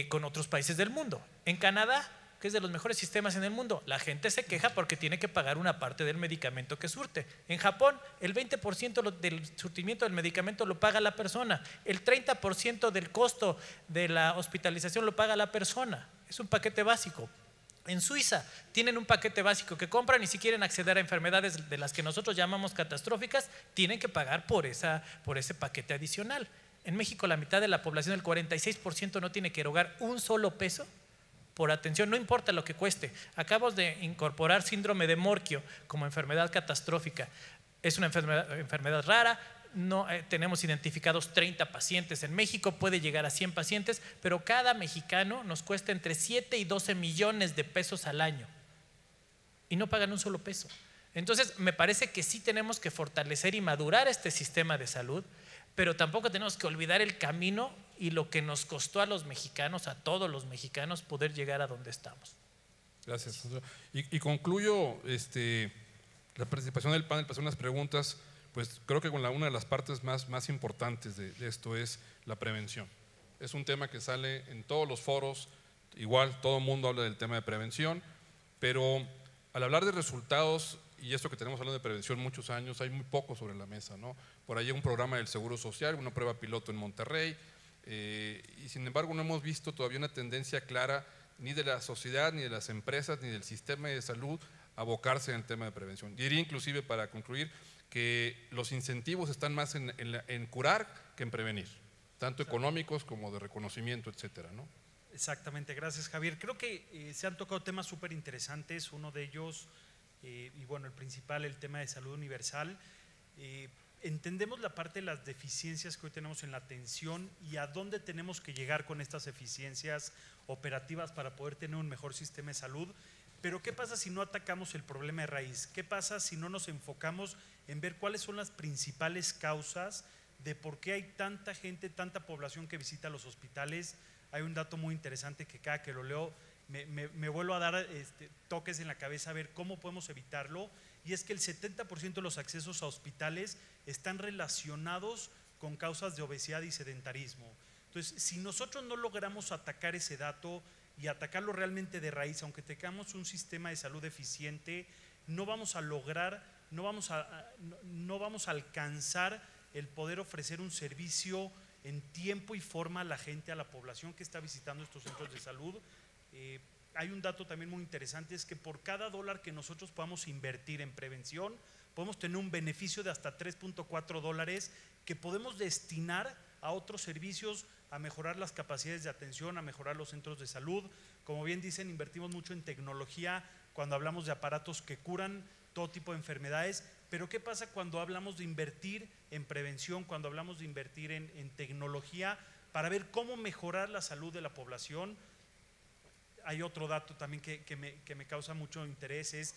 con otros países del mundo. En Canadá, que es de los mejores sistemas en el mundo, la gente se queja porque tiene que pagar una parte del medicamento que surte. En Japón, el 20% del surtimiento del medicamento lo paga la persona, el 30% del costo de la hospitalización lo paga la persona. Es un paquete básico. En Suiza tienen un paquete básico que compran, y si quieren acceder a enfermedades de las que nosotros llamamos catastróficas, tienen que pagar por ese paquete adicional. En México, la mitad de la población, el 46%, no tiene que erogar un solo peso por atención, no importa lo que cueste. Acabamos de incorporar síndrome de Morquio como enfermedad catastrófica. Es una enfermedad rara. No, tenemos identificados 30 pacientes en México, puede llegar a 100 pacientes, pero cada mexicano nos cuesta entre 7 y 12 millones de pesos al año y no pagan un solo peso. Entonces, me parece que sí tenemos que fortalecer y madurar este sistema de salud, pero tampoco tenemos que olvidar el camino y lo que nos costó a los mexicanos, a todos los mexicanos, poder llegar a donde estamos. Gracias. Y concluyo la participación del panel para hacer unas preguntas. Pues creo que una de las partes más importantes de esto es la prevención. Es un tema que sale en todos los foros, igual todo el mundo habla del tema de prevención, pero al hablar de resultados, y esto que tenemos hablando de prevención muchos años, hay muy poco sobre la mesa, ¿no? Por ahí hay un programa del Seguro Social, una prueba piloto en Monterrey, y sin embargo no hemos visto todavía una tendencia clara ni de la sociedad, ni de las empresas, ni del sistema de salud a abocarse en el tema de prevención. Diría inclusive, para concluir, que los incentivos están más en curar que en prevenir, tanto económicos como de reconocimiento, etcétera, ¿no? Exactamente, gracias Javier. Creo que se han tocado temas súper interesantes, uno de ellos, y bueno, el principal, el tema de salud universal. Entendemos la parte de las deficiencias que hoy tenemos en la atención y a dónde tenemos que llegar con estas eficiencias operativas para poder tener un mejor sistema de salud. Pero ¿qué pasa si no atacamos el problema de raíz? ¿Qué pasa si no nos enfocamos en ver cuáles son las principales causas de por qué hay tanta gente, tanta población que visita los hospitales? Hay un dato muy interesante que cada que lo leo me vuelvo a dar toques en la cabeza a ver cómo podemos evitarlo, y es que el 70% de los accesos a hospitales están relacionados con causas de obesidad y sedentarismo. Entonces, si nosotros no logramos atacar ese dato y atacarlo realmente de raíz, aunque tengamos un sistema de salud eficiente, no vamos a lograr, no vamos a alcanzar el poder ofrecer un servicio en tiempo y forma a la gente, a la población que está visitando estos centros de salud. Hay un dato también muy interesante, es que por cada dólar que nosotros podamos invertir en prevención, podemos tener un beneficio de hasta 3.4 dólares que podemos destinar a otros servicios, a mejorar las capacidades de atención, a mejorar los centros de salud. Como bien dicen, invertimos mucho en tecnología cuando hablamos de aparatos que curan todo tipo de enfermedades, pero ¿qué pasa cuando hablamos de invertir en prevención, cuando hablamos de invertir en tecnología para ver cómo mejorar la salud de la población? Hay otro dato también que me causa mucho interés, es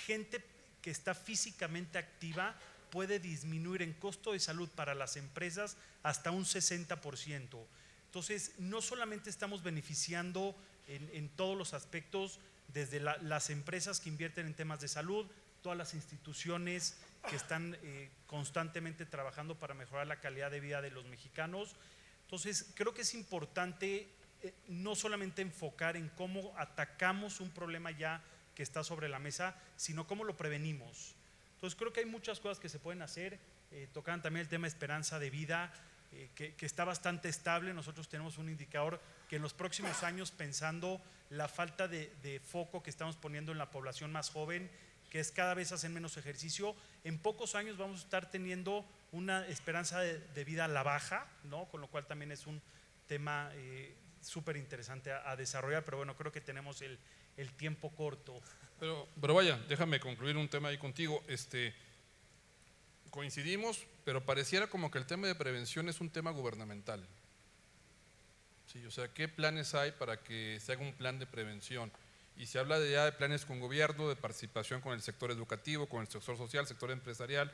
gente que está físicamente activa puede disminuir en costo de salud para las empresas hasta un 60%. Entonces, no solamente estamos beneficiando en todos los aspectos, desde las empresas que invierten en temas de salud, todas las instituciones que están constantemente trabajando para mejorar la calidad de vida de los mexicanos. Entonces, creo que es importante no solamente enfocar en cómo atacamos un problema ya que está sobre la mesa, sino cómo lo prevenimos. Entonces creo que hay muchas cosas que se pueden hacer. Tocaban también el tema de esperanza de vida, que está bastante estable. Nosotros tenemos un indicador que en los próximos años, pensando la falta de foco que estamos poniendo en la población más joven, que es cada vez hacen menos ejercicio, en pocos años vamos a estar teniendo una esperanza de vida a la baja, ¿no? Con lo cual también es un tema súper interesante a desarrollar, pero bueno, creo que tenemos el tiempo corto. Pero vaya, déjame concluir un tema ahí contigo. Coincidimos, pero pareciera como que el tema de prevención es un tema gubernamental. Sí, o sea, ¿qué planes hay para que se haga un plan de prevención? Y se habla ya de planes con gobierno, de participación con el sector educativo, con el sector social, sector empresarial,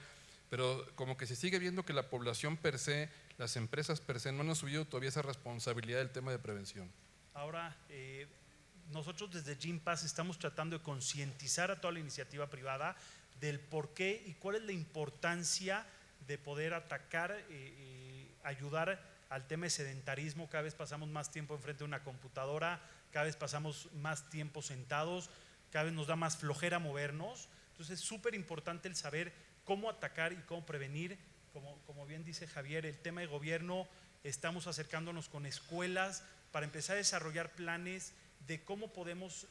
pero como que se sigue viendo que la población per se, las empresas per se, no han asumido todavía esa responsabilidad del tema de prevención. Ahora, nosotros desde Gympass estamos tratando de concientizar a toda la iniciativa privada del por qué y cuál es la importancia de poder atacar, ayudar al tema de sedentarismo. Cada vez pasamos más tiempo enfrente de una computadora, cada vez pasamos más tiempo sentados, cada vez nos da más flojera movernos. Entonces es súper importante el saber cómo atacar y cómo prevenir. Como bien dice Javier, el tema de gobierno, estamos acercándonos con escuelas para empezar a desarrollar planes de cómo podemos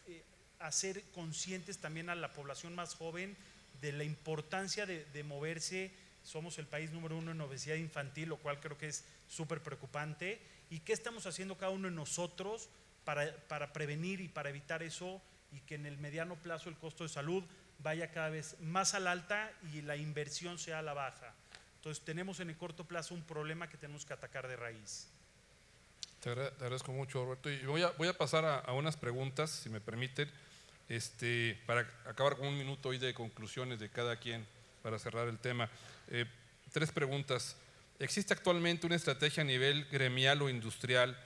hacer conscientes también a la población más joven de la importancia de moverse. Somos el país número 1 en obesidad infantil, lo cual creo que es súper preocupante. ¿Y qué estamos haciendo cada uno de nosotros para prevenir y para evitar eso, y que en el mediano plazo el costo de salud vaya cada vez más al alta y la inversión sea a la baja? Entonces tenemos en el corto plazo un problema que tenemos que atacar de raíz. Te agradezco mucho, Roberto. Y voy a pasar a unas preguntas, si me permiten, para acabar con un minuto hoy de conclusiones de cada quien, para cerrar el tema. 3 preguntas. ¿Existe actualmente una estrategia a nivel gremial o industrial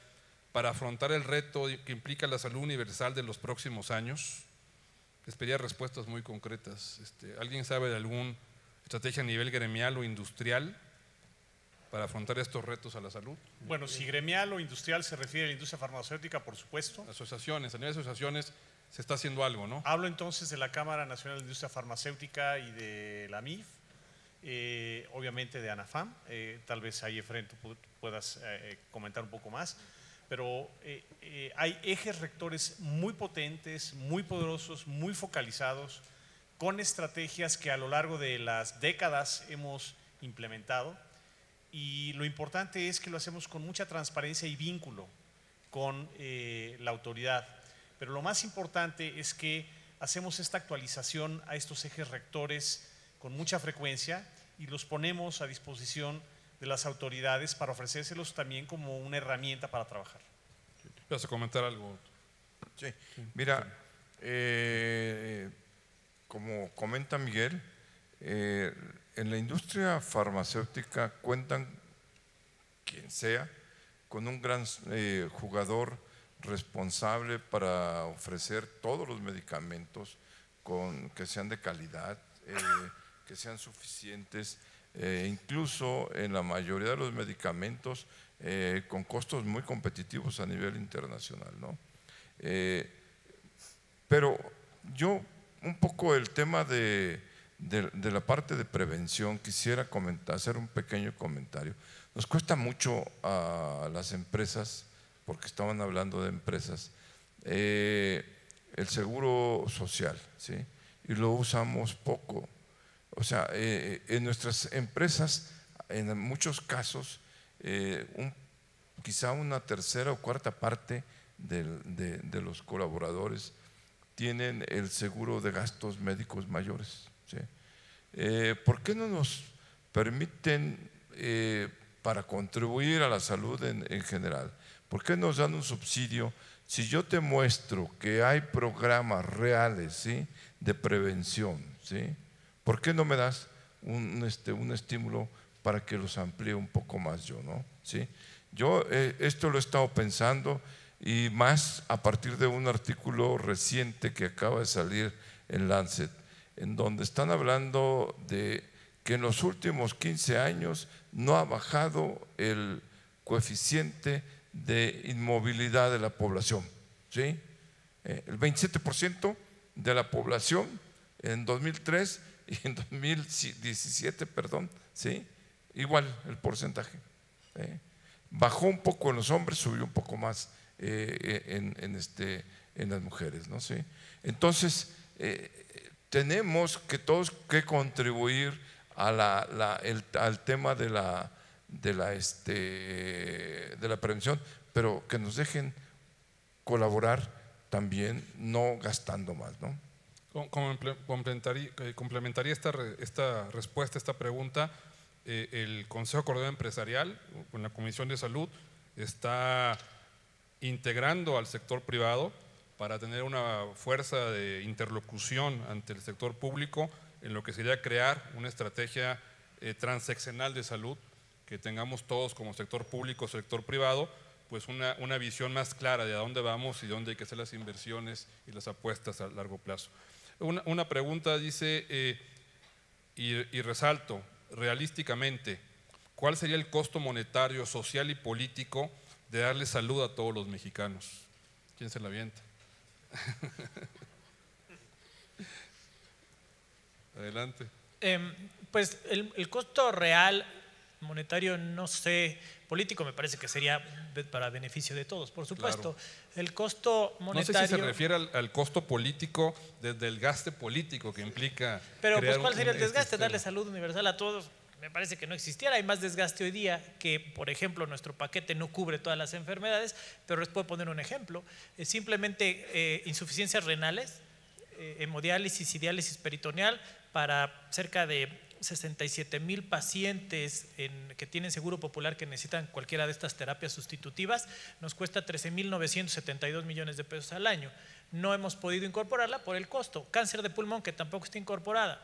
para afrontar el reto que implica la salud universal de los próximos años? Les pedía respuestas muy concretas. ¿Alguien sabe de alguna estrategia a nivel gremial o industrial para afrontar estos retos a la salud? Bueno, si gremial o industrial se refiere a la industria farmacéutica, por supuesto. Asociaciones, a nivel de asociaciones se está haciendo algo, ¿no? Hablo entonces de la Cámara Nacional de Industria Farmacéutica y de la MIF, obviamente de ANAFAM. Tal vez ahí, Efraín, tú puedas comentar un poco más. Pero hay ejes rectores muy potentes, muy poderosos, muy focalizados, con estrategias que a lo largo de las décadas hemos implementado, y lo importante es que lo hacemos con mucha transparencia y vínculo con la autoridad. Pero lo más importante es que hacemos esta actualización a estos ejes rectores con mucha frecuencia y los ponemos a disposición de las autoridades para ofrecérselos también como una herramienta para trabajar. ¿Vas a comentar algo? Sí, mira, como comenta Miguel, en la industria farmacéutica cuentan, quien sea, con un gran jugador responsable para ofrecer todos los medicamentos que sean de calidad, que sean suficientes, incluso en la mayoría de los medicamentos con costos muy competitivos a nivel internacional, ¿no? Pero yo un poco el tema de la parte de prevención quisiera hacer un pequeño comentario. Nos cuesta mucho a las empresas, porque estaban hablando de empresas, el seguro social, ¿sí? Y lo usamos poco. O sea, en nuestras empresas, en muchos casos, quizá una tercera o cuarta parte de los colaboradores tienen el seguro de gastos médicos mayores, ¿sí? ¿Por qué no nos permiten, para contribuir a la salud en general, por qué nos dan un subsidio? Si yo te muestro que hay programas reales, ¿sí?, de prevención, ¿sí?, ¿por qué no me das un estímulo para que los amplíe un poco más yo, ¿no? ¿Sí? Yo esto lo he estado pensando, y más a partir de un artículo reciente que acaba de salir en Lancet, en donde están hablando de que en los últimos 15 años no ha bajado el coeficiente de inmovilidad de la población, ¿sí? El 27% de la población en 2003 y en 2017, perdón, ¿sí?, igual el porcentaje. Bajó un poco en los hombres, subió un poco más en las mujeres, ¿no? ¿Sí? Entonces, tenemos que todos que contribuir al tema de la prevención, pero que nos dejen colaborar también, no gastando más, ¿no? Complementaría esta respuesta, esta pregunta. El Consejo Coordinador Empresarial, con la Comisión de Salud, está integrando al sector privado para tener una fuerza de interlocución ante el sector público en lo que sería crear una estrategia transeccional de salud, que tengamos todos como sector público, sector privado, pues una visión más clara de a dónde vamos y dónde hay que hacer las inversiones y las apuestas a largo plazo. Una pregunta dice, y resalto, realísticamente, ¿cuál sería el costo monetario, social y político de darle salud a todos los mexicanos? ¿Quién se la avienta? Adelante. Pues el costo real monetario, no sé, político me parece que sería para beneficio de todos, por supuesto. Claro. El costo monetario… No sé si se refiere al costo político desde el gasto político que implica… Pero pues, ¿cuál sería el desgaste? Darle salud universal a todos. Me parece que no existiera. Hay más desgaste hoy día que, por ejemplo, nuestro paquete no cubre todas las enfermedades, pero les puedo poner un ejemplo. Simplemente insuficiencias renales, hemodiálisis y diálisis peritoneal para cerca de 67,000 pacientes que tienen seguro popular que necesitan cualquiera de estas terapias sustitutivas, nos cuesta 13,972 millones de pesos al año. No hemos podido incorporarla por el costo. Cáncer de pulmón, que tampoco está incorporada,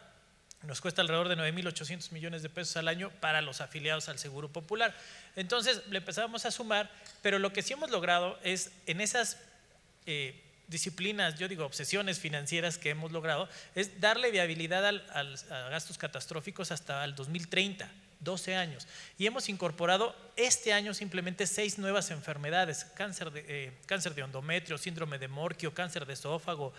nos cuesta alrededor de 9,800 millones de pesos al año para los afiliados al Seguro Popular. Entonces le empezamos a sumar, pero lo que sí hemos logrado es en esas disciplinas, yo digo obsesiones financieras que hemos logrado, es darle viabilidad a gastos catastróficos hasta el 2030, 12 años. Y hemos incorporado este año simplemente 6 nuevas enfermedades: cáncer de endometrio, síndrome de Morquio, cáncer de esófago,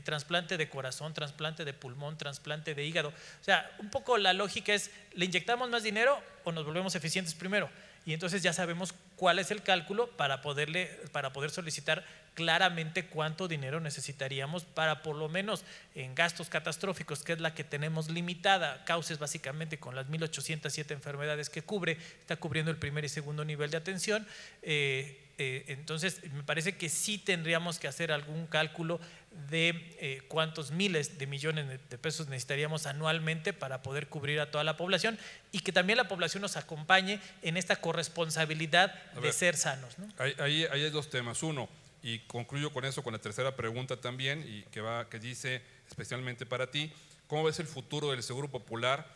trasplante de corazón, trasplante de pulmón, trasplante de hígado. O sea, un poco la lógica es, ¿le inyectamos más dinero o nos volvemos eficientes primero? Y entonces ya sabemos cuál es el cálculo para poder solicitar claramente cuánto dinero necesitaríamos para, por lo menos en gastos catastróficos, que es la que tenemos limitada, cauces básicamente con las 1,807 enfermedades que cubre, está cubriendo el primer y segundo nivel de atención. Entonces me parece que sí tendríamos que hacer algún cálculo de cuántos miles de millones de pesos necesitaríamos anualmente para poder cubrir a toda la población, y que también la población nos acompañe en esta corresponsabilidad de ser sanos, ¿no? Ahí hay dos temas. Uno, y concluyo con eso, con la tercera pregunta también, y que dice especialmente para ti, ¿cómo ves el futuro del Seguro Popular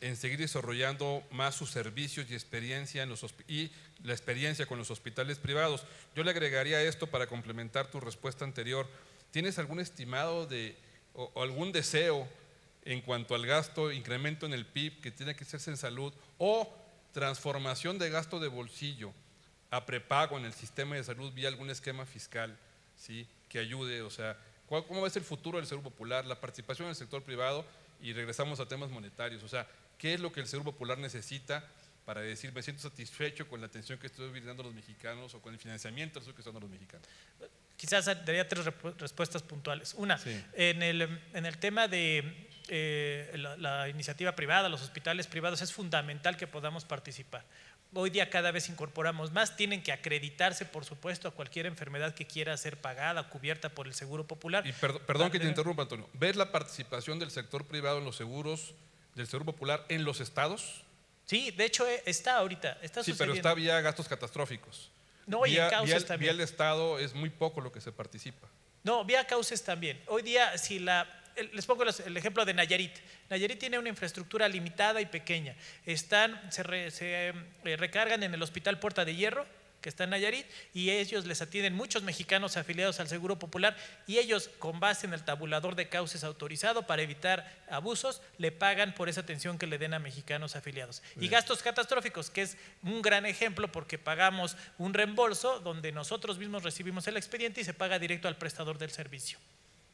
en seguir desarrollando más sus servicios y experiencia y la experiencia con los hospitales privados? Yo le agregaría esto para complementar tu respuesta anterior. ¿Tienes algún estimado o algún deseo en cuanto al gasto, incremento en el PIB que tiene que hacerse en salud, o transformación de gasto de bolsillo a prepago en el sistema de salud vía algún esquema fiscal, ¿sí?, que ayude? O sea, ¿cómo ves el futuro del Seguro Popular, la participación en el sector privado? Y regresamos a temas monetarios. O sea, ¿qué es lo que el Seguro Popular necesita para decir, me siento satisfecho con la atención que estoy brindando a los mexicanos o con el financiamiento que estoy dando a los mexicanos? Quizás daría 3 respuestas puntuales. Una, sí, en el tema de la iniciativa privada, los hospitales privados, es fundamental que podamos participar. Hoy día cada vez incorporamos más, tienen que acreditarse, por supuesto, a cualquier enfermedad que quiera ser pagada, cubierta por el Seguro Popular. Y perdón que te interrumpa, Antonio, ¿ves la participación del sector privado en los seguros del Seguro Popular en los estados? Sí, de hecho está ahorita, está sucediendo. Sí, pero está vía gastos catastróficos. No, y en cauces también. Vía el Estado es muy poco lo que se participa. No, vía cauces también. Hoy día, les pongo el ejemplo de Nayarit. Nayarit tiene una infraestructura limitada y pequeña. Se recargan en el Hospital Puerta de Hierro, que está en Nayarit, y ellos les atienden muchos mexicanos afiliados al Seguro Popular, y ellos, con base en el tabulador de cauces autorizado para evitar abusos, le pagan por esa atención que le den a mexicanos afiliados. Bien. Y gastos catastróficos, que es un gran ejemplo porque pagamos un reembolso donde nosotros mismos recibimos el expediente y se paga directo al prestador del servicio.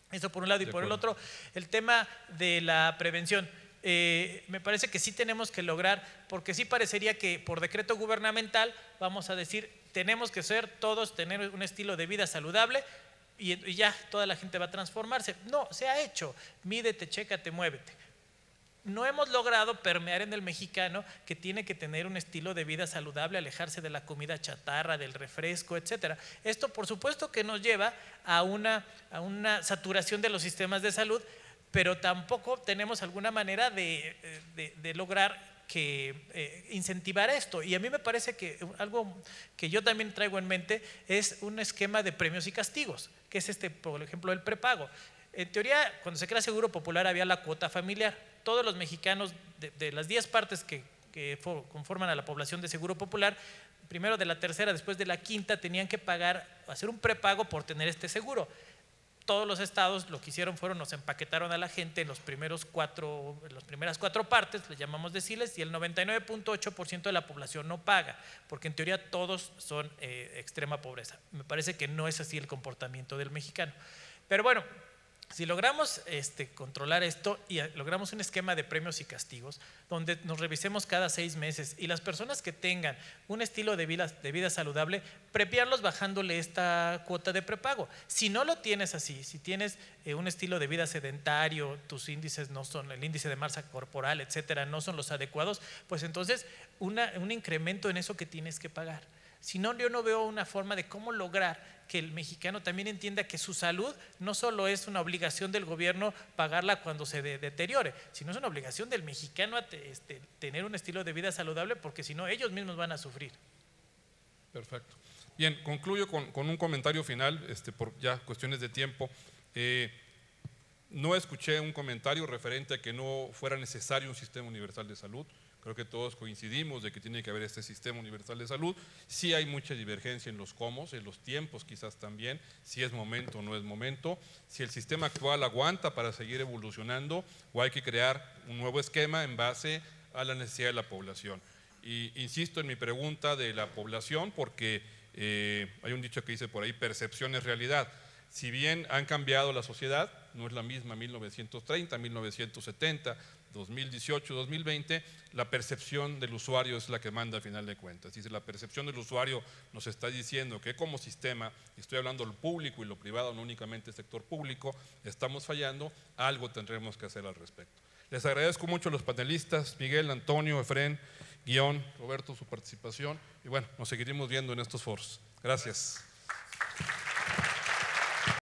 Eso por un lado. Y por el otro, el tema de la prevención. Me parece que sí tenemos que lograr, porque sí parecería que por decreto gubernamental vamos a decir, tenemos que todos tener un estilo de vida saludable y ya toda la gente va a transformarse. No, se ha hecho. Mídete, chécate, muévete. No hemos logrado permear en el mexicano que tiene que tener un estilo de vida saludable, alejarse de la comida chatarra, del refresco, etcétera. Esto, por supuesto, que nos lleva a una saturación de los sistemas de salud, pero tampoco tenemos alguna manera de lograr incentivar esto. Y a mí me parece que algo que yo también traigo en mente es un esquema de premios y castigos, que es por ejemplo, el prepago. En teoría, cuando se crea Seguro Popular había la cuota familiar. Todos los mexicanos de las 10 partes que que conforman a la población de Seguro Popular, primero de la tercera, después de la quinta, tenían que hacer un prepago por tener este seguro. Todos los estados lo que hicieron fueron, nos empaquetaron a la gente en las primeras 4 partes, les llamamos deciles, y el 99.8% de la población no paga, porque en teoría todos son extrema pobreza. Me parece que no es así el comportamiento del mexicano. Pero bueno, si logramos controlar esto y logramos un esquema de premios y castigos donde nos revisemos cada 6 meses y las personas que tengan un estilo de vida saludable, premiarlos bajándole esta cuota de prepago. Si no lo tienes así, si tienes un estilo de vida sedentario, tus índices no son, el índice de masa corporal, etcétera, no son los adecuados, pues entonces un incremento en eso que tienes que pagar. Si no, yo no veo una forma de cómo lograr que el mexicano también entienda que su salud no solo es una obligación del gobierno pagarla cuando se deteriore, sino es una obligación del mexicano a tener un estilo de vida saludable, porque si no, ellos mismos van a sufrir. Perfecto. Bien, concluyo con un comentario final, por ya cuestiones de tiempo. No escuché un comentario referente a que no fuera necesario un sistema universal de salud. Creo que todos coincidimos de que tiene que haber este sistema universal de salud. Sí hay mucha divergencia en los cómo, en los tiempos quizás también, si es momento o no es momento, si el sistema actual aguanta para seguir evolucionando o hay que crear un nuevo esquema en base a la necesidad de la población. Y insisto en mi pregunta de la población porque hay un dicho que dice por ahí, percepción es realidad. Si bien han cambiado la sociedad, no es la misma 1930, 1970, 2018, 2020, la percepción del usuario es la que manda a final de cuentas. Si la percepción del usuario nos está diciendo que como sistema, y estoy hablando del público y lo privado, no únicamente el sector público, estamos fallando, algo tendremos que hacer al respecto. Les agradezco mucho a los panelistas, Miguel, Antonio, Efrén, Guión, Roberto, su participación, y bueno, nos seguiremos viendo en estos foros. Gracias.